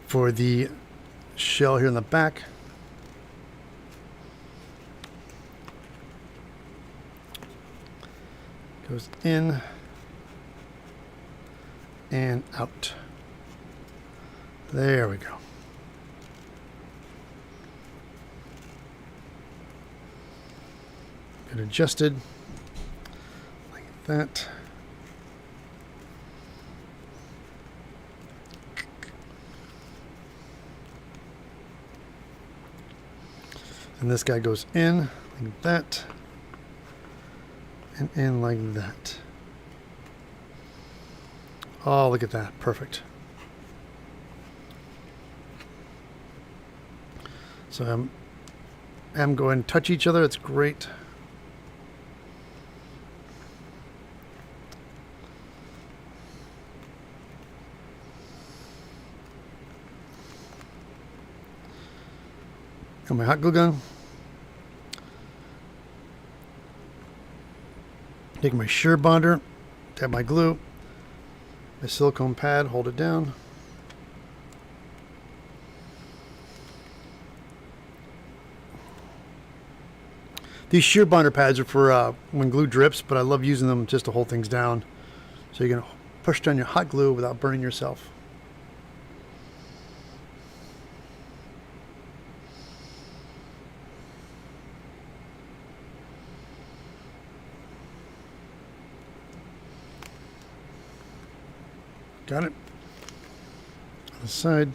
For the shell here in the back, goes in and out. There we go. Get adjusted like that. And this guy goes in like that and in like that. Oh, look at that. Perfect. So I'm going to touch each other. It's great. Got my hot glue gun. Take my shear bonder, tap my glue, my silicone pad, hold it down. These shear bonder pads are for when glue drips, but I love using them just to hold things down. So you're going to push down your hot glue without burning yourself. Got it. On the side.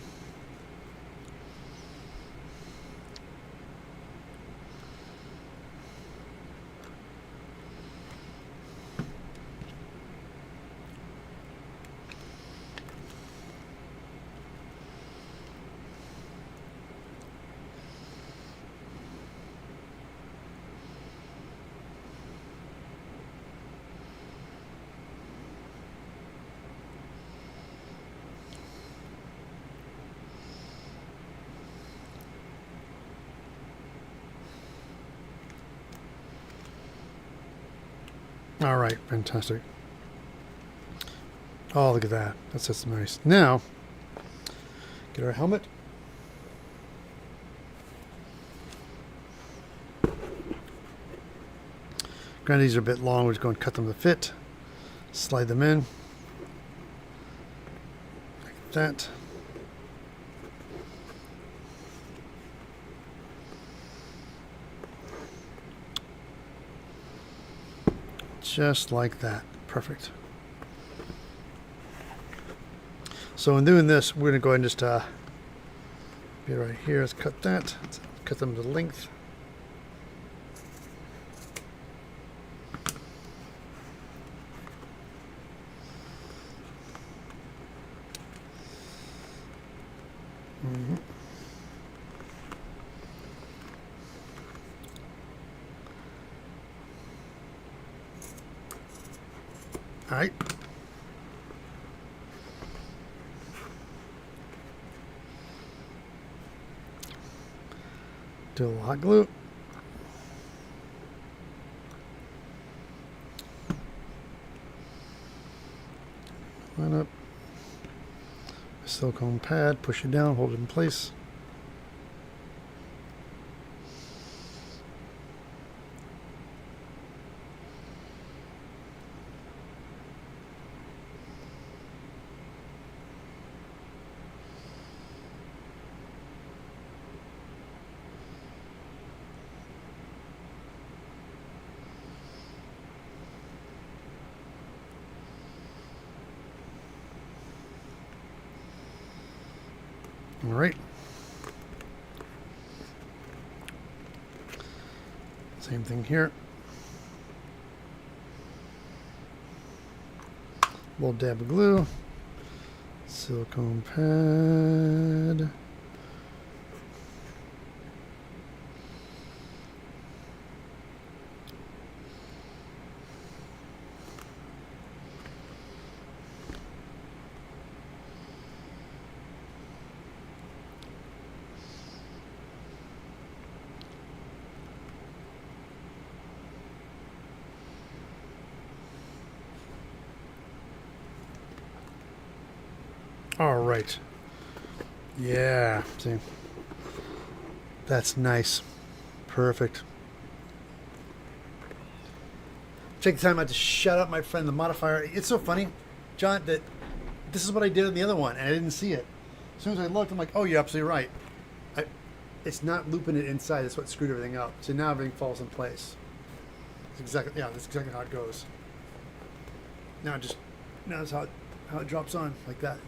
All right, fantastic. Oh, look at that. That's just nice. Now, get our helmet. Granted, these are a bit long. We're just going to cut them to fit. Slide them in. Like that. Just like that. Perfect. So in doing this, we're going to go ahead and just be right here. Let's cut that. Let's cut them to length. All right. Do a little hot glue. Line up. Silicone pad, push it down, hold it in place. All right. Same thing here. Little dab of glue. Silicone pad. All right. Yeah. See. That's nice. Perfect. Take the time out to shout out my friend, the modifier. It's so funny, John, that this is what I did on the other one, and I didn't see it. As soon as I looked, I'm like, oh, you're absolutely right. It's not looping it inside. That's what screwed everything up. So now everything falls in place. That's exactly how it goes. Now that's how it drops on like that.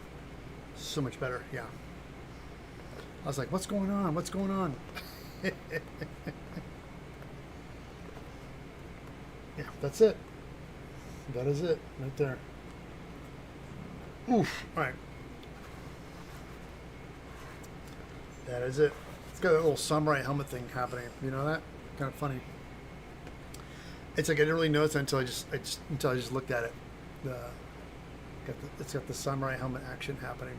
So much better, yeah. I was like, what's going on? What's going on? Yeah, that's it. That is it, right there. Oof, all right. That is it. It's got a little samurai helmet thing happening. You know that? Kind of funny. It's like I didn't really notice it until I just looked at it. It's got the samurai helmet action happening.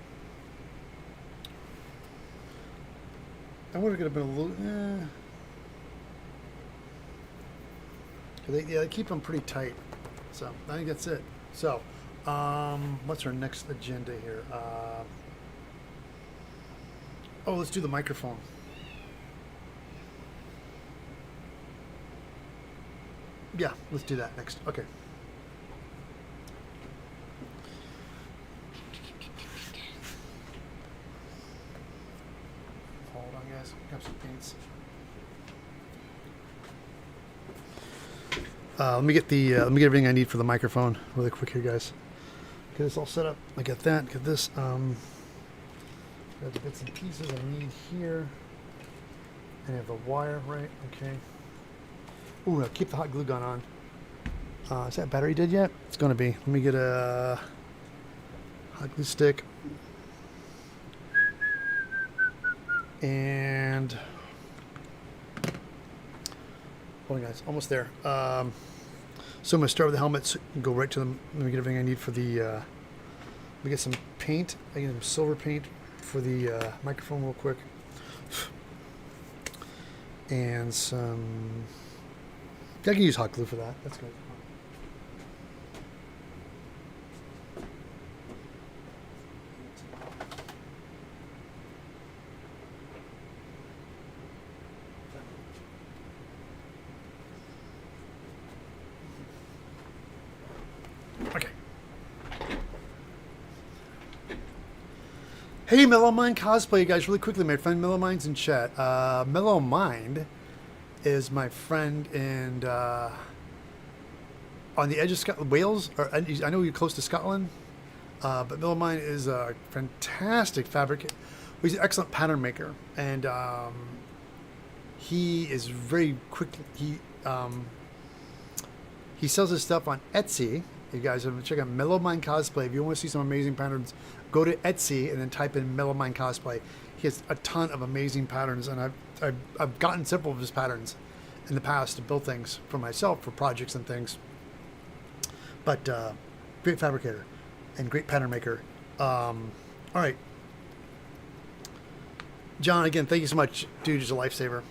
I would have been a little. They keep them pretty tight. So I think that's it. So, what's our next agenda here? Let's do the microphone. Yeah, let's do that next. Okay. Hold on, guys. Grab some paints. Let me get everything I need for the microphone really quick here, guys. Get this all set up. I got that. Get this. Got the bits and pieces I need here. And I have the wire, right? Okay. Ooh, I'll keep the hot glue gun on. Is that battery dead yet? It's gonna be. Let me get a hot glue stick. And hold on, guys, almost there. So I'm gonna start with the helmets and go right to them. Let me get everything I need for the. Let me get some paint. I get some silver paint for the microphone real quick, and some. I can use hot glue for that. That's good. Hey, Mellow Mind cosplay, you guys, really quickly. My friend Mellow Mind's in chat. Mellow Mind is my friend in on the edge of Wales. Or I know you're close to Scotland, but Mellow Mind is a fantastic fabricator. He's an excellent pattern maker, and he is very quick. He sells his stuff on Etsy. You guys have to check out Mellow Mind Cosplay. If you want to see some amazing patterns, go to Etsy and then type in Mellow Mind Cosplay. He has a ton of amazing patterns, and I've gotten several of his patterns in the past to build things for myself, for projects and things. But great fabricator and great pattern maker. All right. John, again, thank you so much. Dude, you're a lifesaver.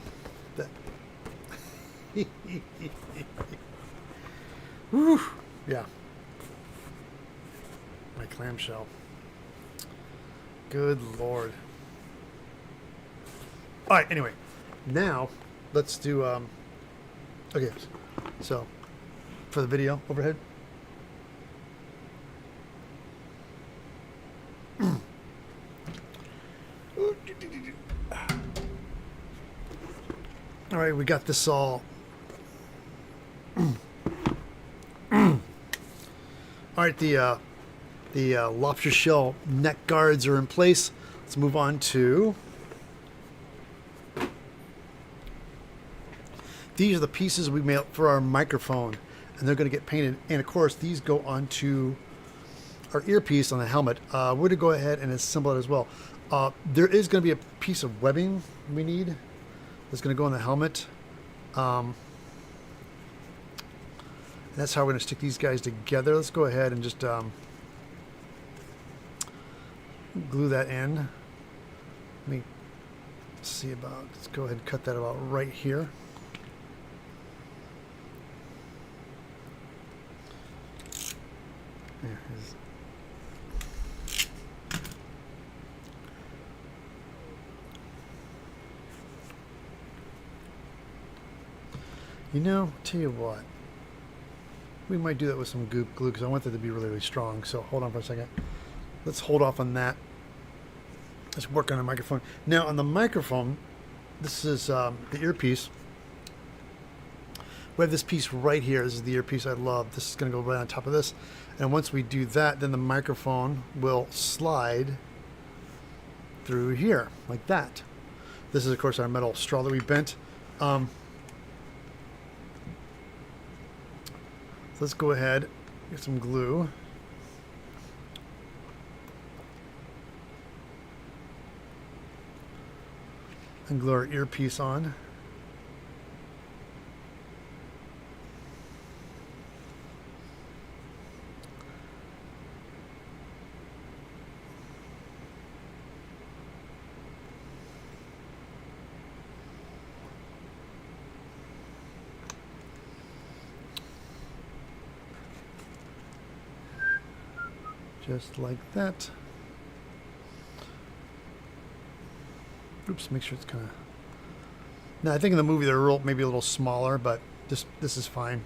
Whew. Yeah. My clamshell. Good Lord. All right, anyway. Now, let's do... okay, so, for the video overhead. All right, we got this all... All right, the lobster shell neck guards are in place. Let's move on to... These are the pieces we made for our microphone, and they're going to get painted. And of course, these go onto our earpiece on the helmet. We're going to go ahead and assemble it as well. There is going to be a piece of webbing we need that's going to go on the helmet. And that's how we're going to stick these guys together. Let's go ahead and just glue that in. Let me see about, let's go ahead and cut that about right here. You know, tell you what, we might do that with some goop glue because I want that to be really, really strong. So hold on for a second. Let's hold off on that. Let's work on the microphone. Now on the microphone, this is the earpiece. We have this piece right here. This is the earpiece I love. This is going to go right on top of this. And once we do that, then the microphone will slide through here like that. This is, of course, our metal straw that we bent. So let's go ahead, get some glue. And glue our earpiece on. Just like that. Oops, make sure it's kind of... Now, I think in the movie they're maybe a little smaller, but this is fine.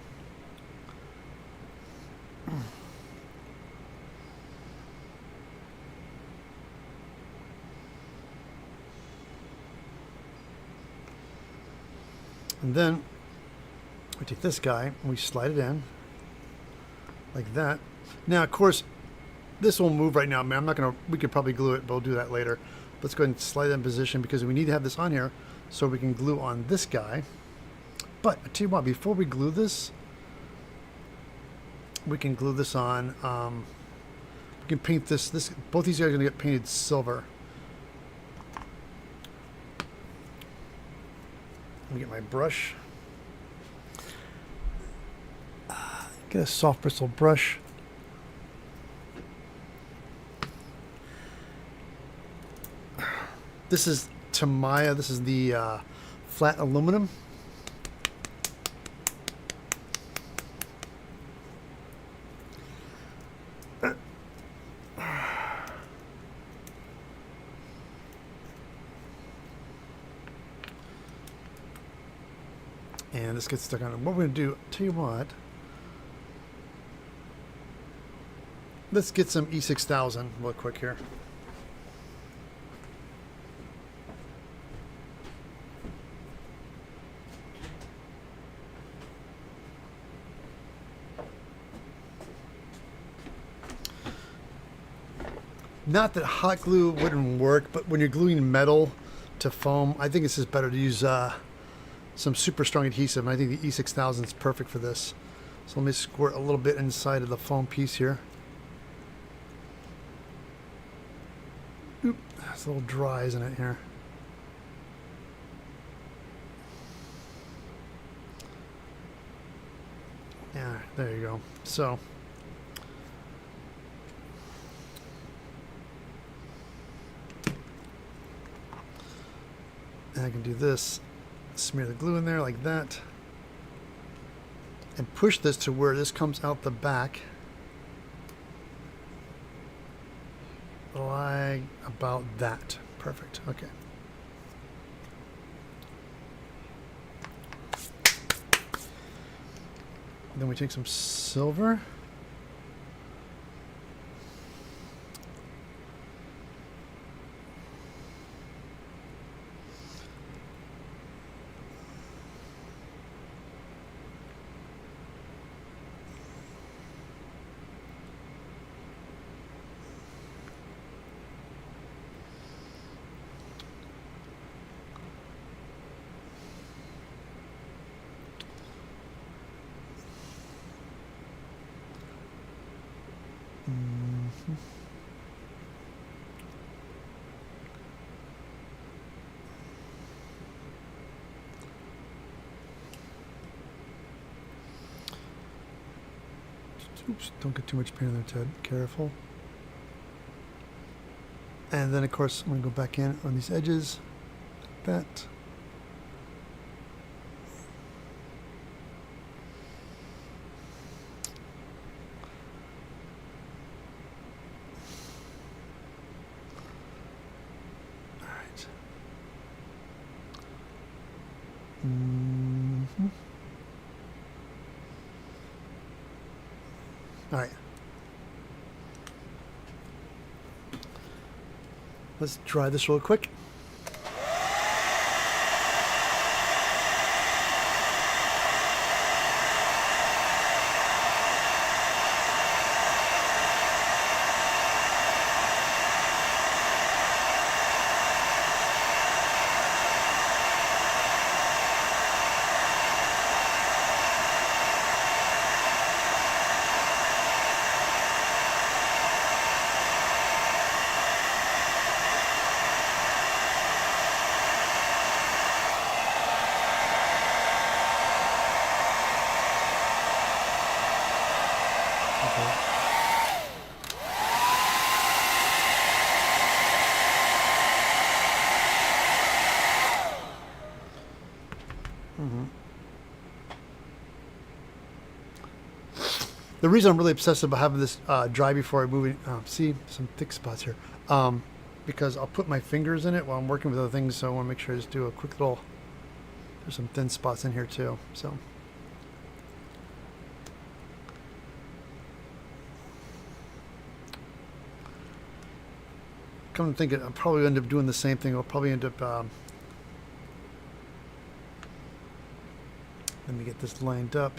And then we take this guy and we slide it in like that. Now, of course, this will move right now. Man, I'm not going to... We could probably glue it, but we'll do that later. Let's go ahead and slide that in position because we need to have this on here so we can glue on this guy. But I tell you what, before we glue this, we can glue this on. We can paint this. Both these guys are going to get painted silver. Let me get my brush. Get a soft bristle brush. This is Tamiya. This is the flat aluminum. And this gets stuck on it. What we're going to do, tell you what, let's get some E6000 real quick here. Not that hot glue wouldn't work, but when you're gluing metal to foam, I think it's just better to use some super strong adhesive. And I think the E6000 is perfect for this. So let me squirt a little bit inside of the foam piece here. Oop, it's a little dry, isn't it, here? Yeah, there you go. So, and I can do this, smear the glue in there like that, and push this to where this comes out the back, like about that. Perfect. Okay. Then we take some silver. Oops, don't get too much paint on there, Ted. Careful. And then, of course, I'm going to go back in on these edges, like that. All right. All right. Let's dry this real quick. The reason I'm really obsessed about having this dry before I move it, see some thick spots here, because I'll put my fingers in it while I'm working with other things, so I want to make sure I just do a quick little, there's some thin spots in here too, so. Come to think it, I'll probably end up doing the same thing. I'll probably end up, let me get this lined up.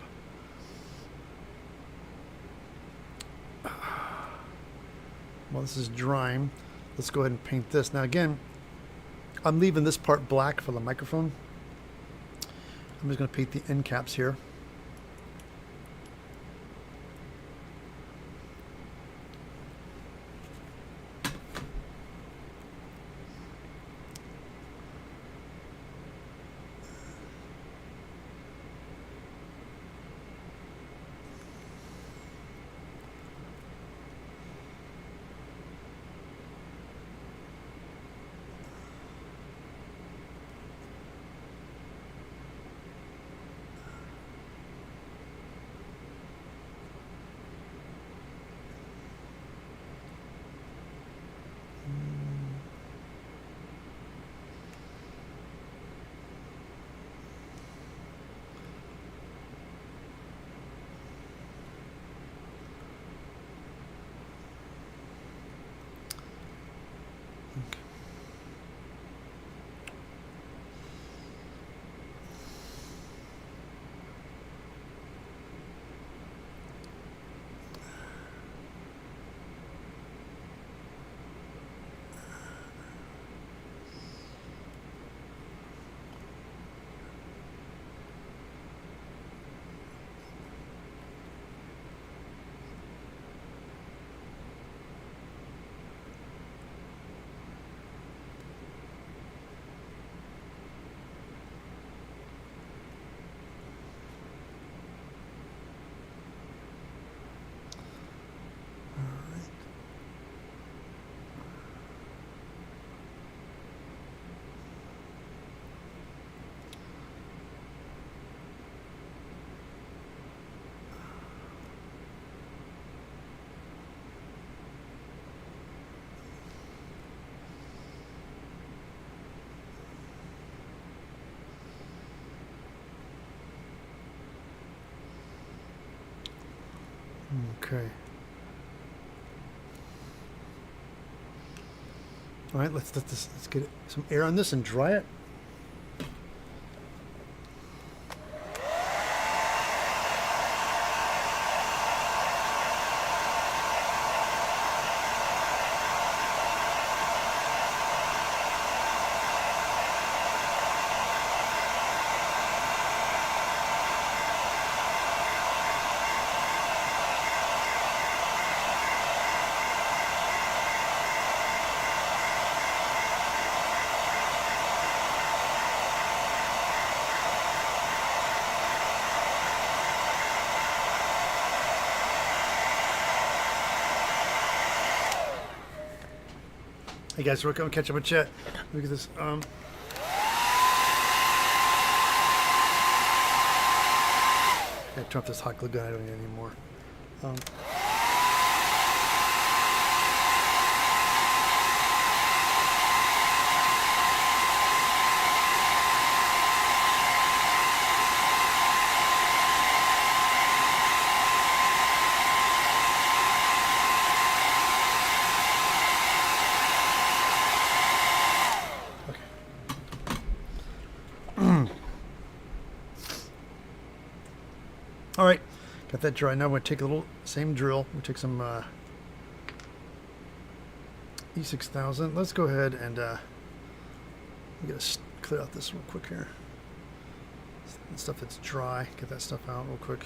While this is drying, let's go ahead and paint this. Now again, I'm leaving this part black for the microphone. I'm just going to paint the end caps here. Okay. All right, let's get some air on this and dry it. Hey guys, we're going to catch up with chat. Look at this. I turn off this hot glue gun. I don't need it anymore. All right, got that dry. Now we're going to take a little, same drill. We'll take some E6000. Let's go ahead and we got to clear out this real quick here. Stuff that's dry, get that stuff out real quick.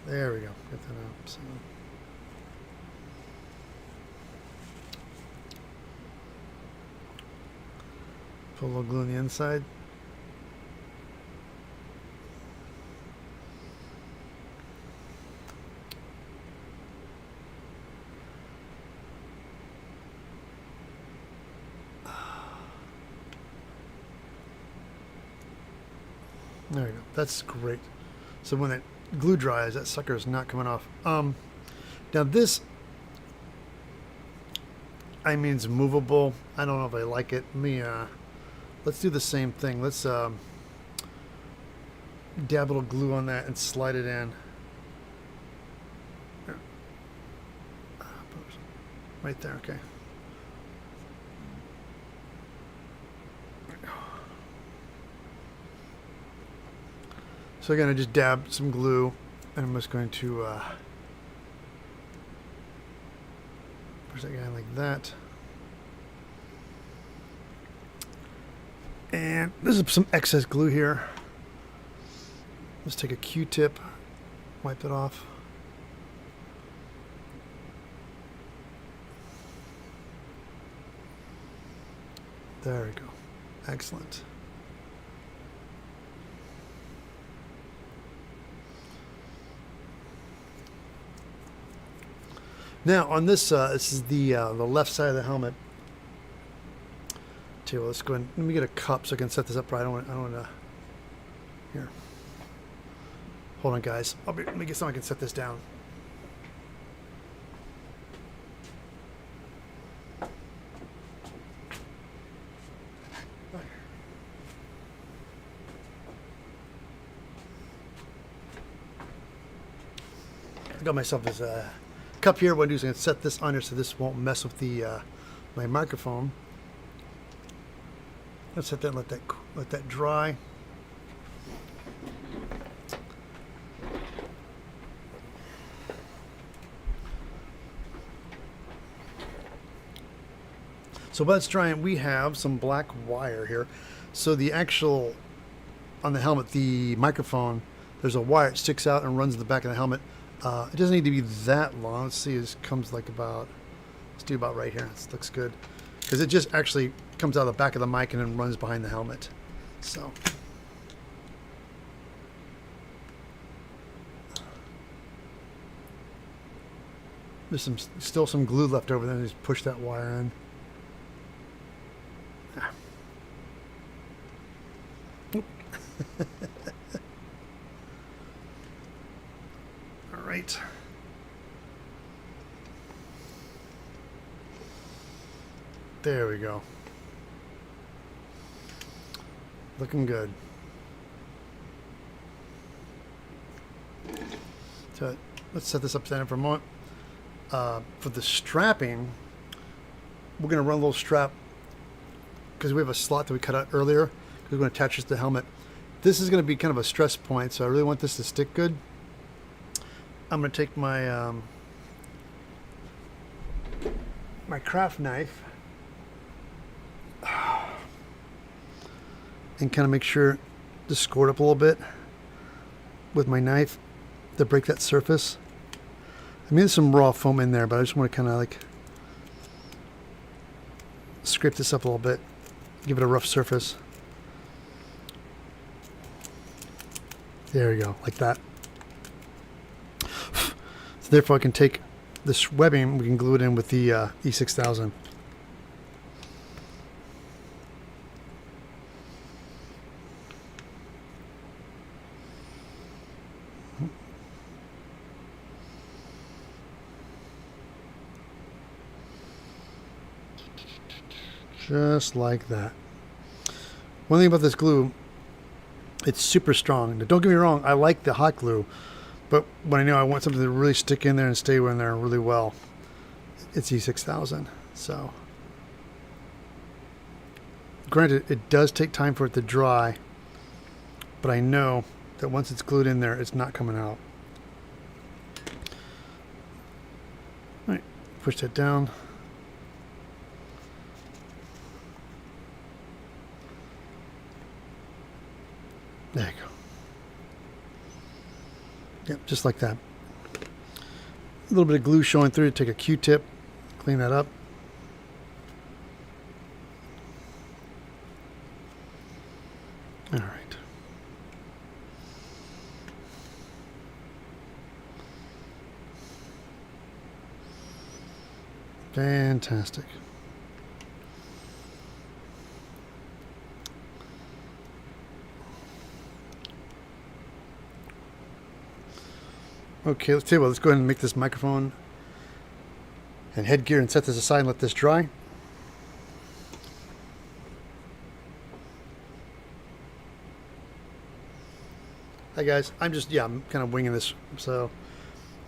There we go, get that out. So. Put a little glue on the inside. There we go. That's great. So when that glue dries, that sucker is not coming off. Now this, I mean, it's movable. I don't know if I like it. Let's do the same thing. Let's dab a little glue on that and slide it in. Right there, okay. So again, I just dab some glue, and I'm just going to push that guy like that. And there's some excess glue here. Let's take a Q-tip, wipe it off. There we go. Excellent. Now on this, this is the left side of the helmet. Too. Let's go ahead. Let me get a cup so I can set this up right. I don't want to. Here. Hold on, guys. Let me get something I can set this down. I got myself this cup here. What I'm going to set this under so this won't mess with the my microphone. Let's set that. Let that dry. So while it's drying, we have some black wire here. So the actual on the helmet, the microphone, there's a wire that sticks out and runs in the back of the helmet. It doesn't need to be that long. Let's see, it comes like about, let's do about right here. This looks good. Because it just actually comes out of the back of the mic and then runs behind the helmet. So. There's still some glue left over there. Just push that wire in. All right. There we go. Looking good. So let's set this up standard for a moment. For the strapping, we're going to run a little strap because we have a slot that we cut out earlier because we're going to attach this to the helmet. This is going to be kind of a stress point, so I really want this to stick good. I'm going to take my my craft knife and kind of make sure to score it up a little bit with my knife to break that surface. I mean, there's some raw foam in there, but I just want to kind of like scrape this up a little bit, give it a rough surface. There we go, like that. So therefore I can take this webbing, we can glue it in with the E6000. Just like that. One thing about this glue, it's super strong. Now, don't get me wrong, I like the hot glue, but when I know I want something to really stick in there and stay in there really well, it's E6000. So, granted, it does take time for it to dry, but I know that once it's glued in there, it's not coming out. All right, push that down. There you go. Yep, just like that. A little bit of glue showing through. Take a Q-tip, clean that up. All right. Fantastic. Okay, let's tell you what, let's go ahead and make this microphone and headgear and set this aside and let this dry. Hi guys, I'm kind of winging this. So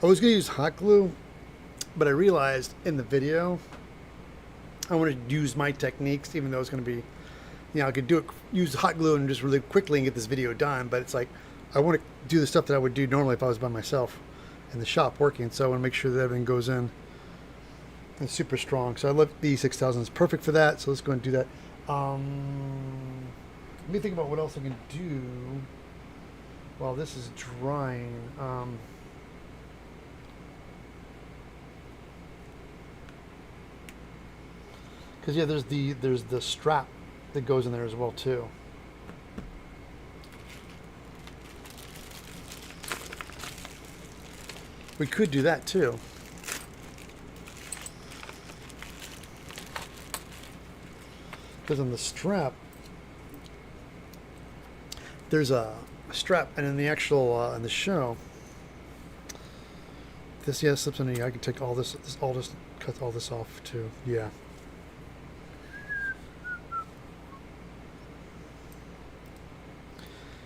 I was going to use hot glue, but I realized in the video I want to use my techniques, even though it's going to be, I could use hot glue and just really quickly and get this video done, but it's like I want to do the stuff that I would do normally if I was by myself in the shop working, so I want to make sure that everything goes in. It's super strong, so I love the E6000. It's perfect for that, so let's go and do that. Let me think about what else I can do while this is drying. Because there's the strap that goes in there as well too. We could do that too. Because on the strap, there's a strap, and in the actual in the show, this slips under. I can take all this, cut all this off too. Yeah.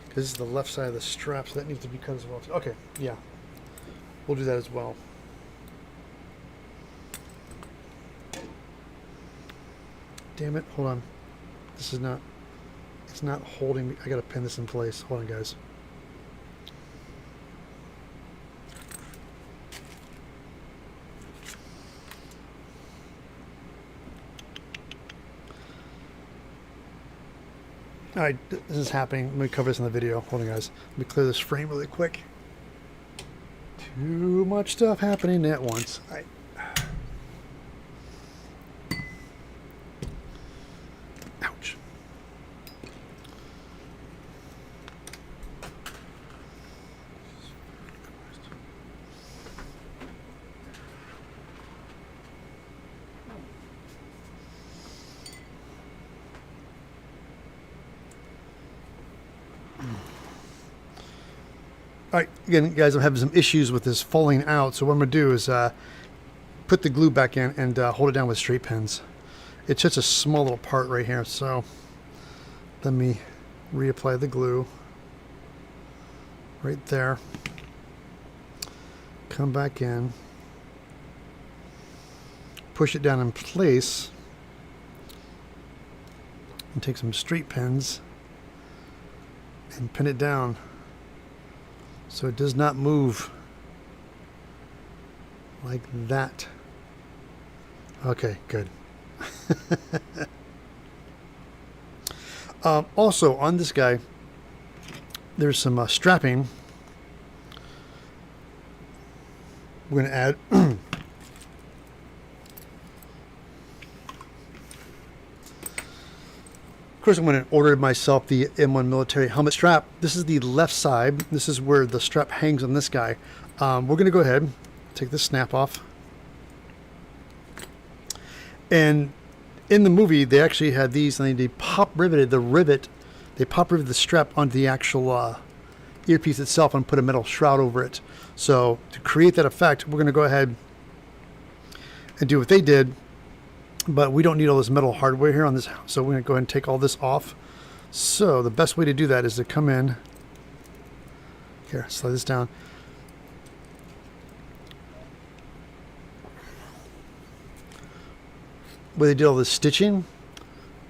Because this is the left side of the strap, so that needs to be cut as well too. Okay, yeah. We'll do that as well. Damn it, hold on. This is not, it's not holding me. I gotta pin this in place. Hold on, guys. Alright, this is happening. Let me cover this in the video. Hold on, guys. Let me clear this frame really quick. Too much stuff happening at once. All right. Ouch. All right, again, guys, I'm having some issues with this falling out, so what I'm going to do is put the glue back in and hold it down with straight pins. It's just a small little part right here, so let me reapply the glue right there. Come back in, push it down in place, and take some street pins and pin it down so it does not move, like that. Okay, good. Also on this guy, there's some strapping. We're going to add of course, I'm going to order myself the M1 military helmet strap. This is the left side. This is where the strap hangs on this guy. We're going to go ahead, take this snap off. And in the movie, they actually had these, and they pop riveted the rivet. They pop riveted the strap onto the actual earpiece itself and put a metal shroud over it. So to create that effect, we're going to go ahead and do what they did, but we don't need all this metal hardware here on this. So we're going to go ahead and take all this off. So the best way to do that is to come in here, slide this down. Where they did all this stitching,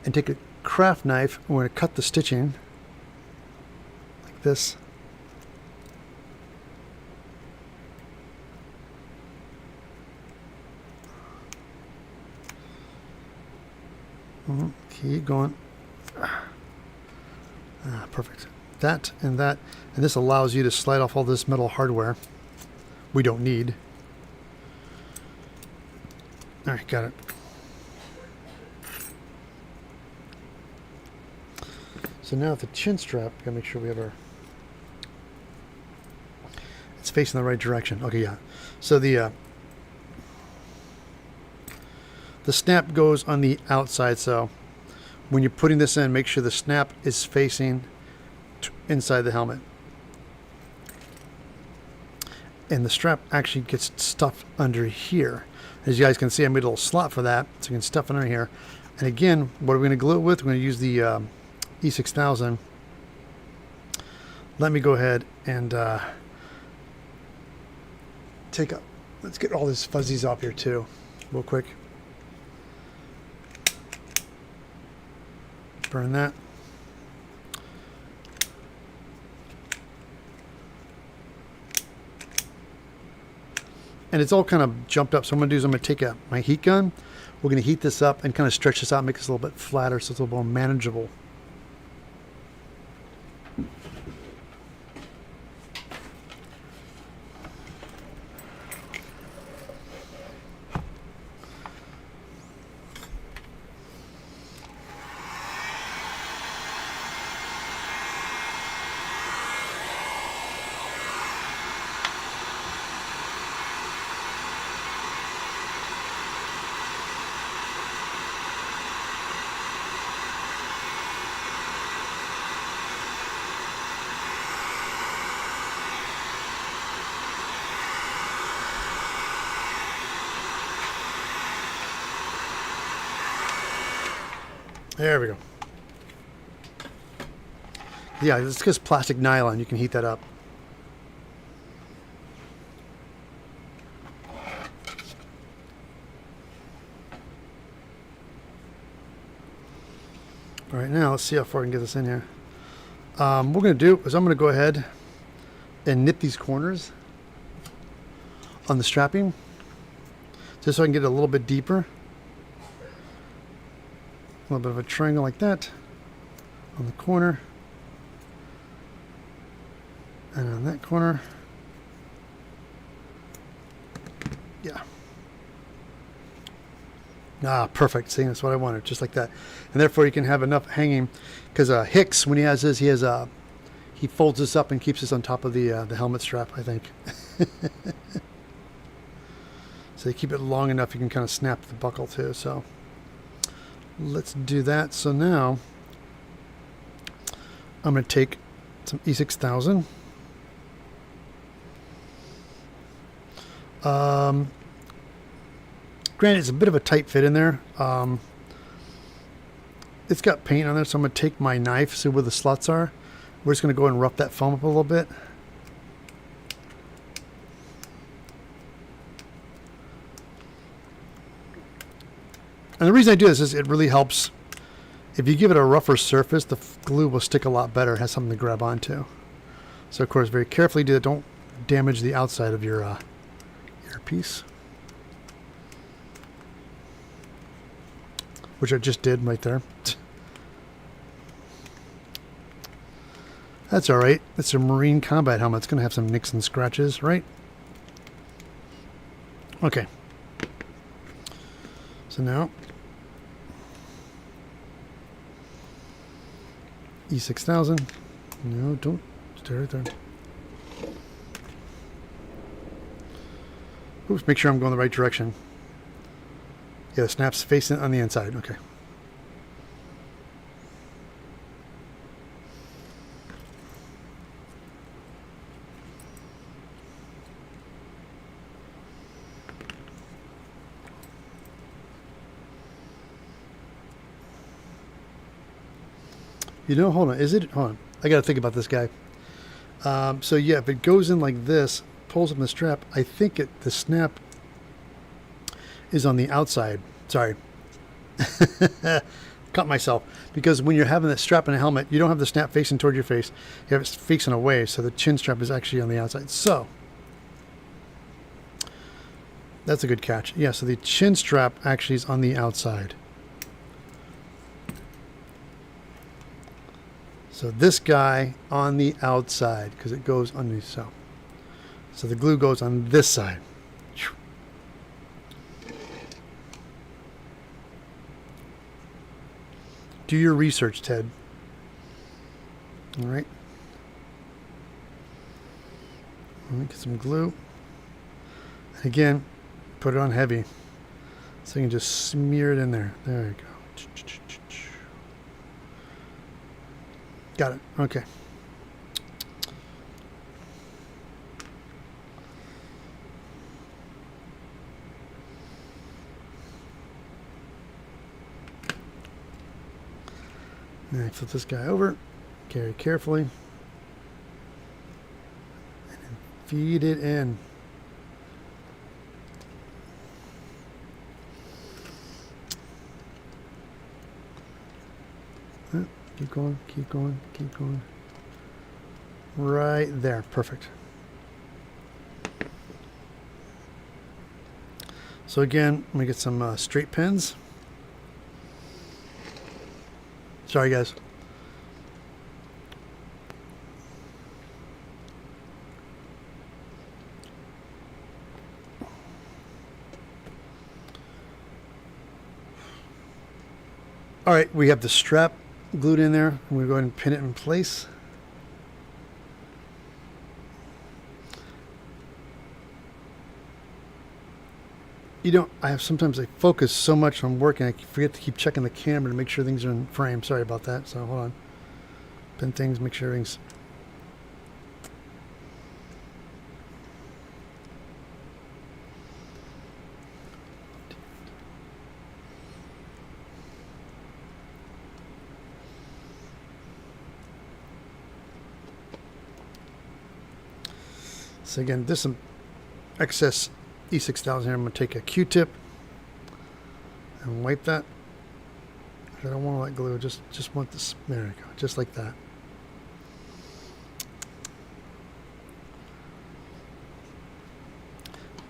and take a craft knife, and we're going to cut the stitching like this. Keep going. Perfect. That, and this allows you to slide off all this metal hardware we don't need. All right, got it. So now the chin strap, gotta make sure we have our, it's facing the right direction. Okay, yeah. So the snap goes on the outside, so when you're putting this in, make sure the snap is facing inside the helmet. And the strap actually gets stuffed under here. As you guys can see, I made a little slot for that, so you can stuff it under here. And again, what are we going to glue it with? We're going to use the E6000. Let me go ahead and let's get all these fuzzies off here too, real quick. Burn that. And it's all kind of jumped up. So what I'm going to do is I'm going to take my heat gun. We're going to heat this up and kind of stretch this out, make this a little bit flatter so it's a little more manageable. There we go. Yeah, it's just plastic nylon. You can heat that up. All right, now let's see how far I can get this in here. What we're going to do is I'm going to go ahead and nip these corners on the strapping just so I can get it a little bit deeper. A little bit of a triangle like that on the corner, and on that corner. Yeah. Perfect. See, that's what I wanted, just like that. And therefore you can have enough hanging, because Hicks, when he has this, he folds this up and keeps this on top of the helmet strap, I think. So you keep it long enough, you can kind of snap the buckle too. So let's do that. So now I'm going to take some E6000. Granted, it's a bit of a tight fit in there. it's got paint on there, so I'm going to take my knife, see where the slots are. We're just going to go ahead and rough that foam up a little bit. And the reason I do this is it really helps. If you give it a rougher surface, the glue will stick a lot better. It has something to grab onto. So, of course, very carefully do that. Don't damage the outside of your piece. Which I just did right there. That's all right. It's a Marine combat helmet. It's going to have some nicks and scratches, right? Okay. So now, E6000. No, don't stay right there. Oops, make sure I'm going the right direction. Yeah, the snap's facing on the inside. Okay. You know, hold on. Is it? Hold on. I got to think about this guy. So yeah, if it goes in like this, pulls up the strap, I think the snap is on the outside. Sorry. Cut myself. Because when you're having that strap in a helmet, you don't have the snap facing toward your face. You have it facing away, so the chin strap is actually on the outside. So, that's a good catch. Yeah, so the chin strap actually is on the outside. So this guy on the outside, because it goes underneath. So the glue goes on this side. Do your research, Ted. All right. Let me get some glue. And again, put it on heavy. So you can just smear it in there. There you go. Got it. Okay. Now I flip this guy over, very carefully, and then feed it in. Keep going, keep going, keep going. Right there, perfect. So again, let me get some straight pins. Sorry, guys. All right, we have the strap glued in there. I'm going to go ahead and pin it in place. You know, sometimes I focus so much on working, I forget to keep checking the camera to make sure things are in frame. Sorry about that. So hold on. Pin things, make sure everything's. So again, there's some excess E6000 here. I'm going to take a Q-tip and wipe that. I don't want all that glue. Just want this. There we go. Just like that.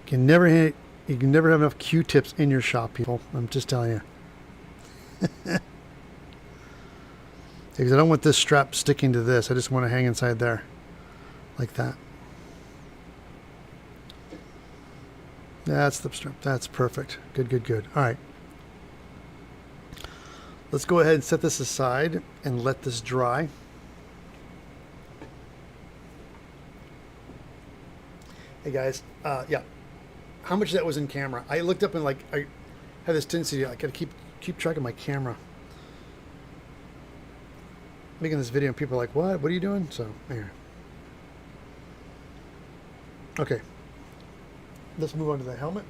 You can never have enough Q-tips in your shop, people. I'm just telling you. Because I don't want this strap sticking to this. I just want to hang inside there, like that. That's the strap. That's perfect. Good, good, good. All right. Let's go ahead and set this aside and let this dry. Hey guys, yeah. How much of that was in camera? I looked up and I have this tendency, I gotta keep track of my camera. Making this video and people are like, what are you doing? So, anyway. Okay. Let's move on to the helmet.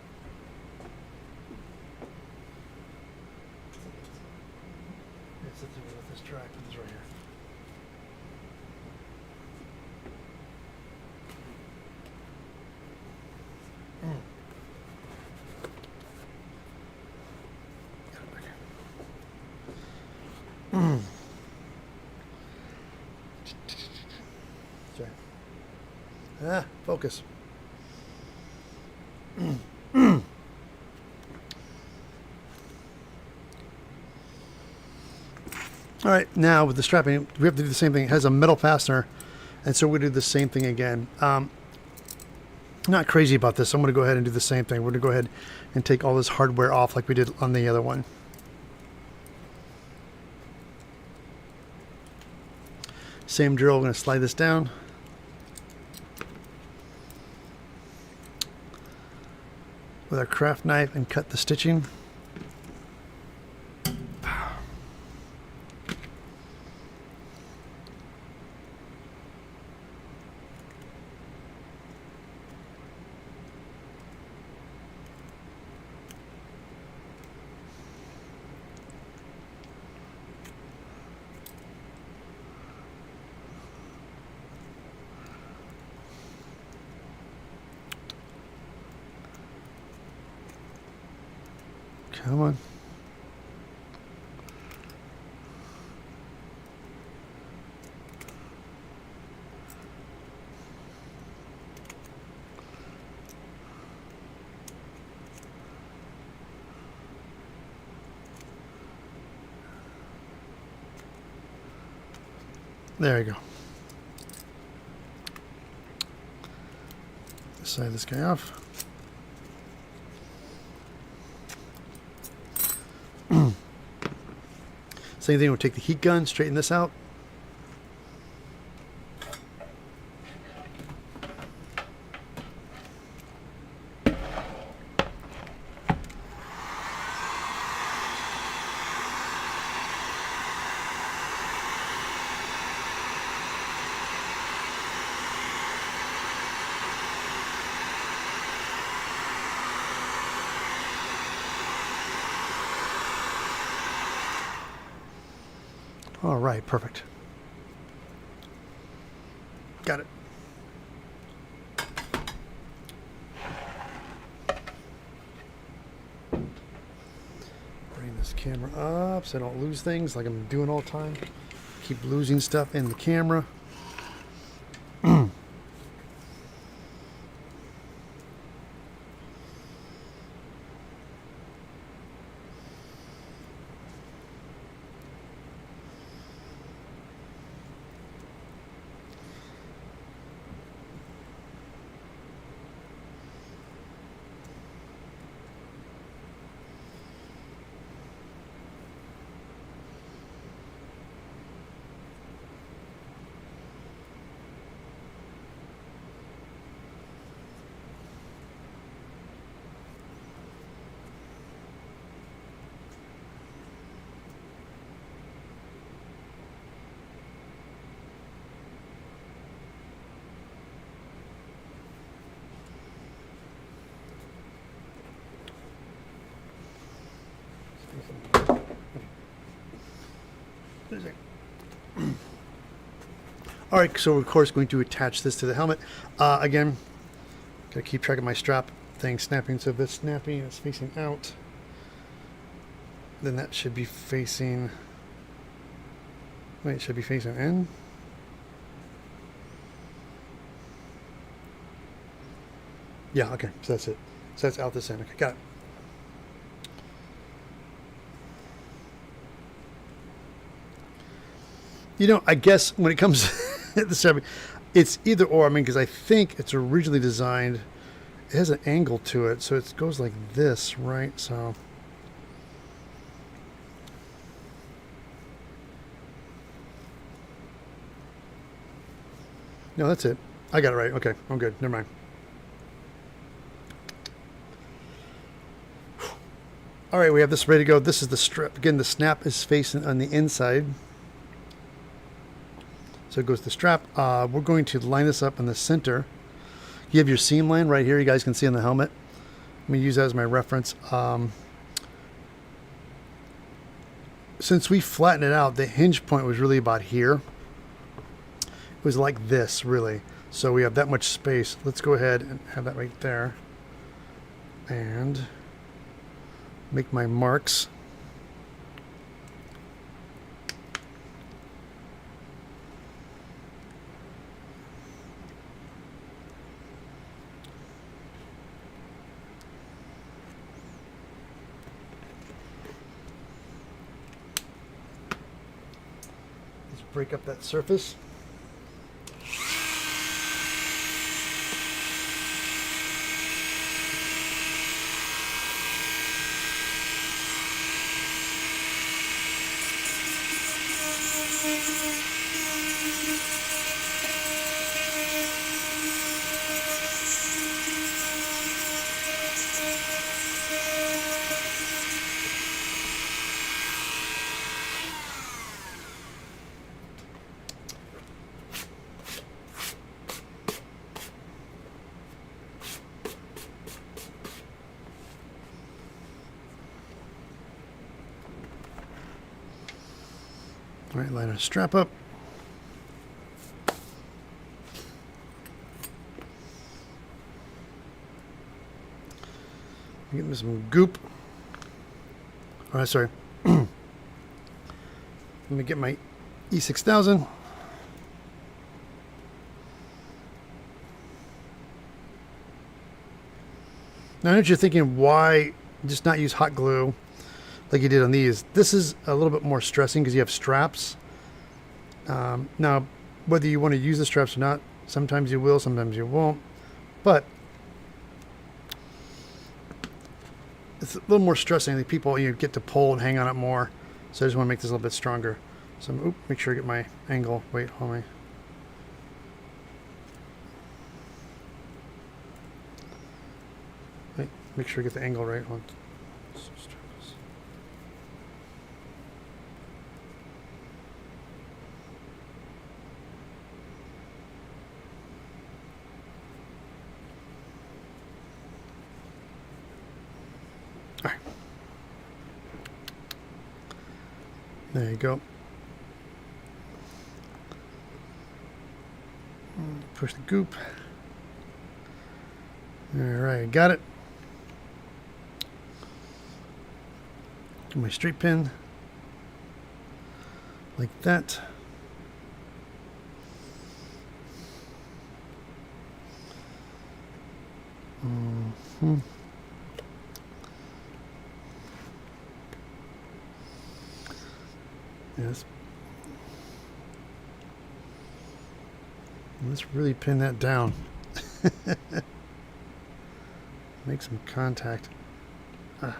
Let's see what this track is right here. Sorry. Focus. All right, now with the strapping, we have to do the same thing. It has a metal fastener, and so we do the same thing again. Not crazy about this. I'm going to go ahead and do the same thing. We're going to go ahead and take all this hardware off like we did on the other one. Same drill. We're going to slide this down. With our craft knife and cut the stitching. Come on. There you go. Slide this guy off. Same thing, we'll take the heat gun, straighten this out. All right, perfect. Got it. Bring this camera up so I don't lose things like I'm doing all the time. Keep losing stuff in the camera. All right, so we're of course going to attach this to the helmet. Again, gotta keep track of my strap thing snapping. So if it's snapping, it's facing out. Then that should be facing. Wait, it should be facing in. Yeah, okay, so that's it. So that's out this end. Okay, got it. You know, I guess when it comes to the strapping, it's either or. I mean, because I think it's originally designed, it has an angle to it, so it goes like this, right? So. No, that's it. I got it right. Okay, I'm good. Never mind. All right, we have this ready to go. This is the strap. Again, the snap is facing on the inside. So it goes the strap. We're going to line this up in the center. You have your seam line right here. You guys can see on the helmet. Let me use that as my reference. since we flattened it out, the hinge point was really about here. It was like this, really. So we have that much space. Let's go ahead and have that right there. And make my marks. Let's break up that surface. All right, line our strap up. Get me some goop. All right, sorry. Let me get my E6000. Now, I know what you're thinking, why just not use hot glue like you did on these? This is a little bit more stressing because you have straps. Now, whether you want to use the straps or not, sometimes you will, sometimes you won't. But it's a little more stressing. The people, you get to pull and hang on it more. So I just want to make this a little bit stronger. So I'm, make sure I get my angle. Wait, hold on. Wait, make sure I get the angle right. Hold on. All right. There you go. Push the goop. All right, got it. Get my straight pin like that. Yes. Let's really pin that down. Make some contact. Ah.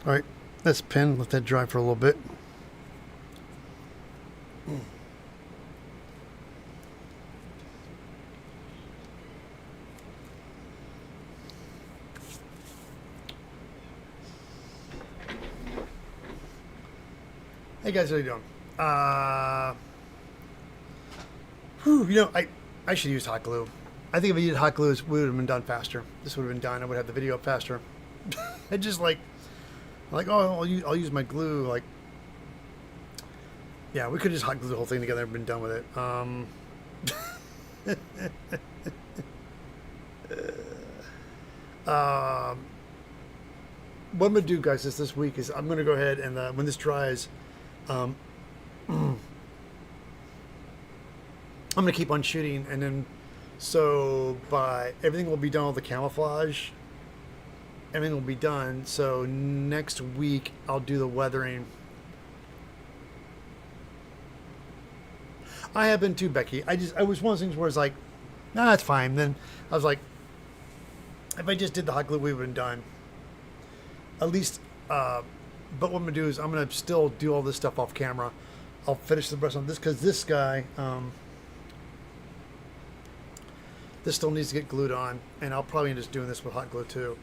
All right, let's pin, let that dry for a little bit. Hey guys, how you doing? You know, I should use hot glue. I think if I used hot glue, it would have been done faster. This would have been done. I would have the video up faster. I just like, oh, I'll use my glue. Like, yeah, we could just hot glue the whole thing together and been done with it. What I'm gonna do, guys, this week is I'm gonna go ahead and when this dries, I'm gonna keep on shooting, and then so by everything will be done with the camouflage. Everything will be done. So next week I'll do the weathering. I have been too, Becky. I was one of those things where it's like, nah, that's fine. Then I was like, if I just did the hot glue, we would have been done. At least, but what I'm gonna do is I'm gonna still do all this stuff off camera. I'll finish the rest on this because this This still needs to get glued on, and I'll probably end up just doing this with hot glue too.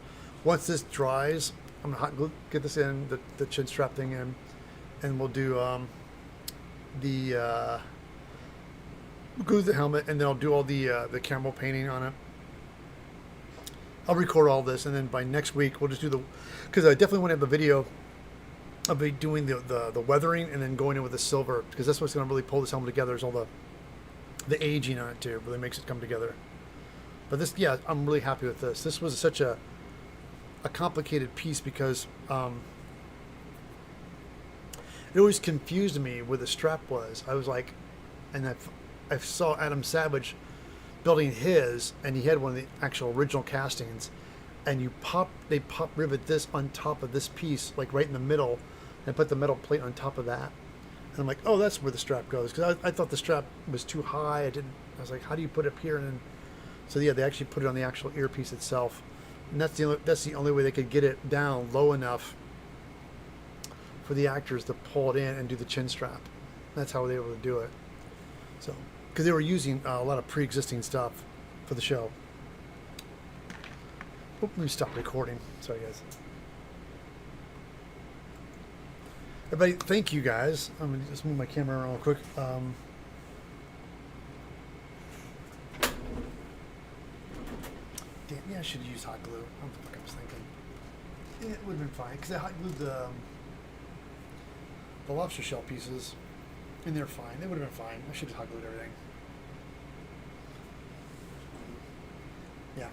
Once this dries, I'm gonna hot glue, get this in, the chin strap thing in, and we'll do glue the helmet, and then I'll do all the camo painting on it. I'll record all this, and then by next week we'll just do because I definitely want to have the video of me doing the weathering and then going in with the silver, because that's what's going to really pull this helmet together, is all the aging on it too, really makes it come together. But this, yeah, I'm really happy with this. This was such a complicated piece because it always confused me where the strap was. I was like, and I saw Adam Savage building his, and he had one of the actual original castings, and they pop rivet this on top of this piece, like right in the middle, and put the metal plate on top of that. And I'm like, oh, that's where the strap goes, because I thought the strap was too high. I was like, how do you put it up here? And then, so yeah, they actually put it on the actual earpiece itself, and that's the only way they could get it down low enough for the actors to pull it in and do the chin strap. That's how they were able to do it. So, because they were using a lot of pre-existing stuff for the show. Oh, let me stop recording. Sorry, guys. Everybody, thank you, guys. I'm going to just move my camera around real quick. Damn, yeah, I should use hot glue. What the fuck I was thinking. Yeah, it would have been fine, because I hot glued the lobster shell pieces, and they're fine. They would have been fine. I should have hot glued everything. Yeah.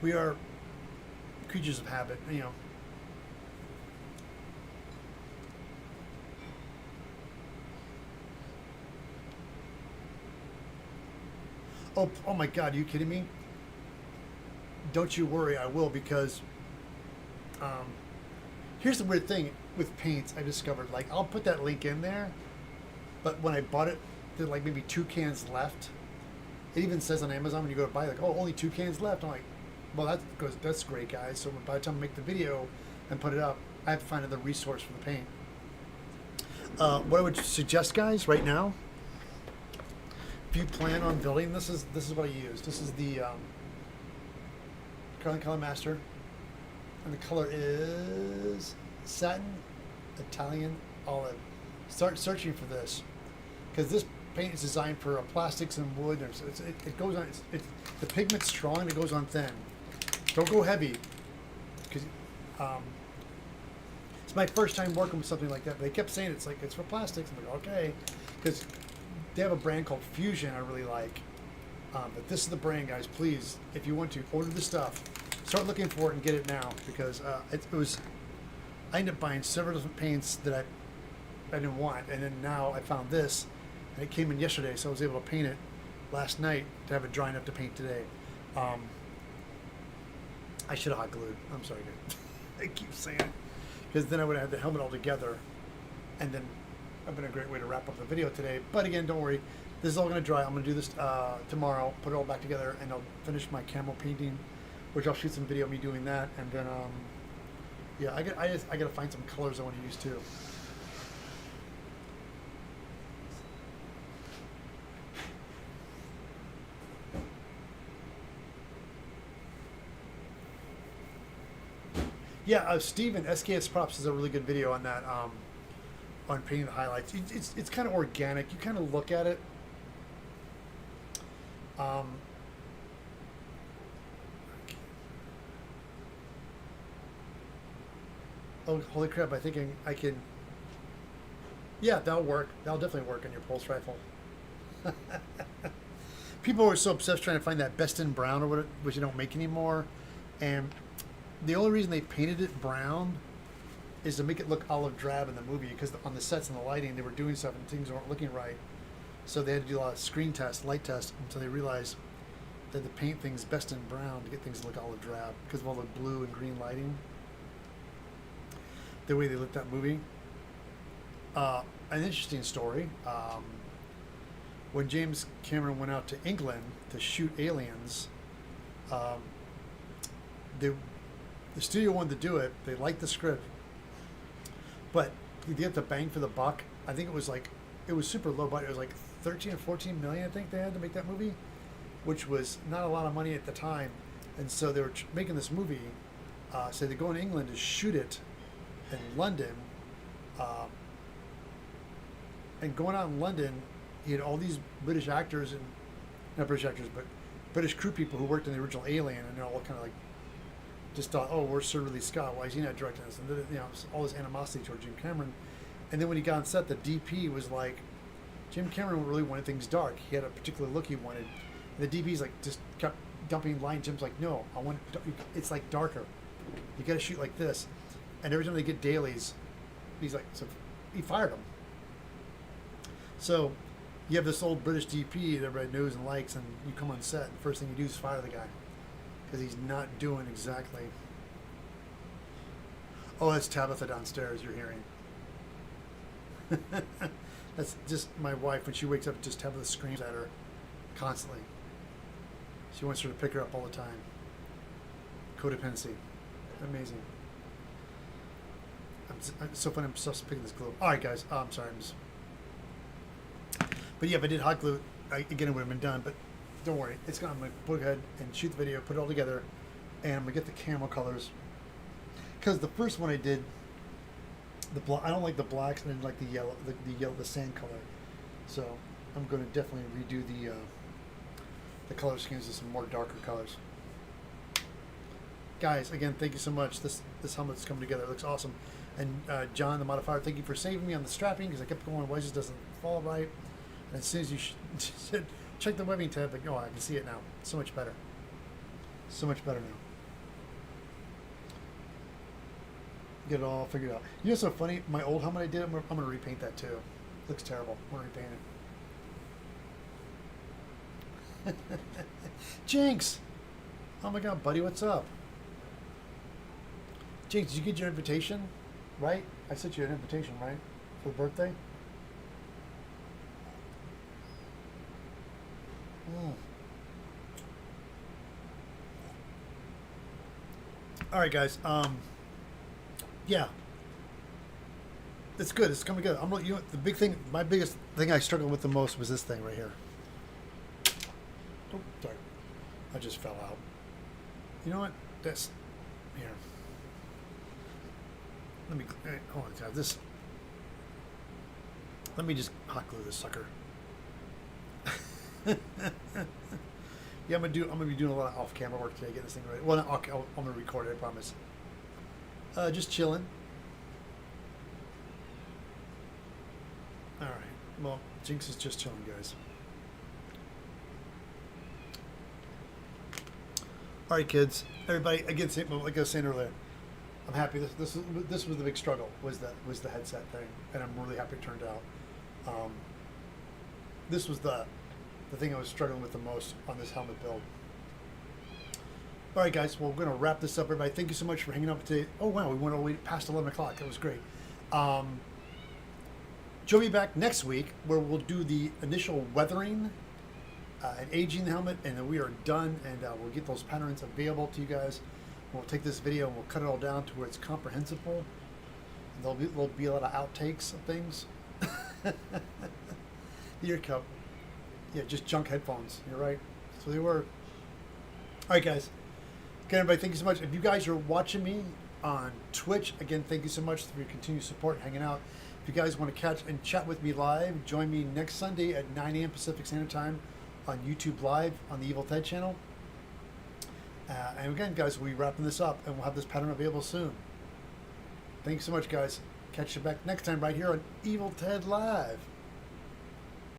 We are creatures of habit, you know. Oh my God, are you kidding me? Don't you worry, I will, because here's the weird thing with paints I discovered. Like, I'll put that link in there, but when I bought it, there were like maybe 2 cans left. It even says on Amazon when you go to buy it, like, oh, only 2 cans left. I'm like, well, that's great, guys. So by the time I make the video and put it up, I have to find another resource for the paint. What I would suggest, guys, right now, if you plan on building, this is what I use. This is the Color Master, and the color is Satin Italian Olive. Start searching for this, because this paint is designed for plastics and wood. It goes on. The pigment's strong and it goes on thin. Don't go heavy, because it's my first time working with something like that. But they kept saying it's for plastics. I'm like, okay, because they have a brand called Fusion I really like. But this is the brand, guys. Please, if you want to order the stuff, start looking for it and get it now, because I ended up buying several different paints that I didn't want, and then now I found this, and it came in yesterday, so I was able to paint it last night to have it dry enough to paint today. I should have hot glued. I'm sorry, guys. I keep saying it, because then I would have had the helmet all together, and then I've been a great way to wrap up the video today. But again, don't worry. This is all going to dry. I'm going to do this tomorrow, put it all back together, and I'll finish my camo painting, which I'll shoot some video of me doing that. And then, yeah, I got to find some colors I want to use too. Yeah, Steven, SKS Props, is a really good video on that, on painting the highlights. It's kind of organic. You kind of look at it. Oh, holy crap, I think I can... Yeah, that'll work. That'll definitely work on your pulse rifle. People are so obsessed trying to find that best in brown, or what, which you don't make anymore. And the only reason they painted it brown is to make it look olive drab in the movie, because on the sets and the lighting, they were doing stuff and things weren't looking right. So they had to do a lot of screen tests, light tests, until they realized that the paint things best in brown to get things to look olive drab, because of all the blue and green lighting. The way they lit that movie. An interesting story. When James Cameron went out to England to shoot Aliens, the studio wanted to do it. They liked the script, but to get the bang for the buck, I think it was super low budget. It was like 13 or 14 million, I think they had to make that movie, which was not a lot of money at the time. And so they were making this movie. So they go in England to shoot it in London. And going out in London, he had all these British actors and not British actors, but British crew people who worked in the original Alien, and they're all kind of like just thought, oh, we're Sir Ridley Scott. Why is he not directing this? And you know, all this animosity toward Jim Cameron. And then when he got on set, the DP was like, Jim Cameron really wanted things dark. He had a particular look he wanted. And the DP's like just kept dumping line. Jim's like, no, I want it's like darker. You got to shoot like this. And every time they get dailies, he's like, so he fired him. So you have this old British DP that everybody knows and likes, and you come on set, and the first thing you do is fire the guy because he's not doing exactly. Oh, that's Tabitha downstairs. You're hearing. That's just my wife. When she wakes up, just Tabitha screams at her constantly. She wants her to pick her up all the time. Codependency. Amazing. It's so funny. I'm just picking this glue. All right, guys. I'm sorry. But yeah, if I did hot glue, again, it would have been done. But don't worry. It's going to go ahead and shoot the video, put it all together, and I'm going to get the camel colors. Because the first one I did, I don't like the blacks, and I didn't like the yellow, the sand color. So I'm going to definitely redo the color schemes with some more darker colors. Guys, again, thank you so much. This helmet's coming together. It looks awesome. And John, the modifier, thank you for saving me on the strapping because I kept going, why it just doesn't fall right. And as soon as you said, check the webbing tab, like, oh, I can see it now. So much better. So much better now. Get it all figured out. You know what's so funny? My old helmet I did, I'm going to repaint that too. It looks terrible. I'm going to repaint it. Jinx! Oh my god, buddy, what's up? Jinx, did you get your invitation? Right? I sent you an invitation, right? For the birthday? Alright, guys. Yeah. It's good. It's coming good. You know, the big thing, my biggest thing I struggled with the most was this thing right here. Oh, sorry. I just fell out. You know what? This here. Let me hold on. This. Let me just hot glue this sucker. Yeah, I'm gonna be doing a lot of off-camera work today, getting this thing ready. Well, I'm gonna record it. I promise. Just chilling. All right. Well, Jinx is just chilling, guys. All right, kids. Everybody, again, like I was saying earlier, I'm happy. This was the big struggle. Was the headset thing, and I'm really happy it turned out. This was the thing I was struggling with the most on this helmet build. All right, guys. Well, we're gonna wrap this up, everybody. Thank you so much for hanging out today. Oh wow, we went all the way past 11 o'clock. That was great. Join me back next week where we'll do the initial weathering and aging the helmet, and then we are done, and we'll get those patterns available to you guys. We'll take this video and we'll cut it all down to where it's comprehensible. And there'll be a lot of outtakes of things. The ear cup. Yeah, just junk headphones. You're right. So they were. All right, guys. Again, everybody, thank you so much. If you guys are watching me on Twitch, again, thank you so much for your continued support and hanging out. If you guys want to catch and chat with me live, join me next Sunday at 9 a.m. Pacific Standard Time on YouTube Live on the Evil Ted channel. And again, guys, we'll be wrapping this up, and we'll have this pattern available soon. Thanks so much, guys. Catch you back next time right here on Evil Ted Live.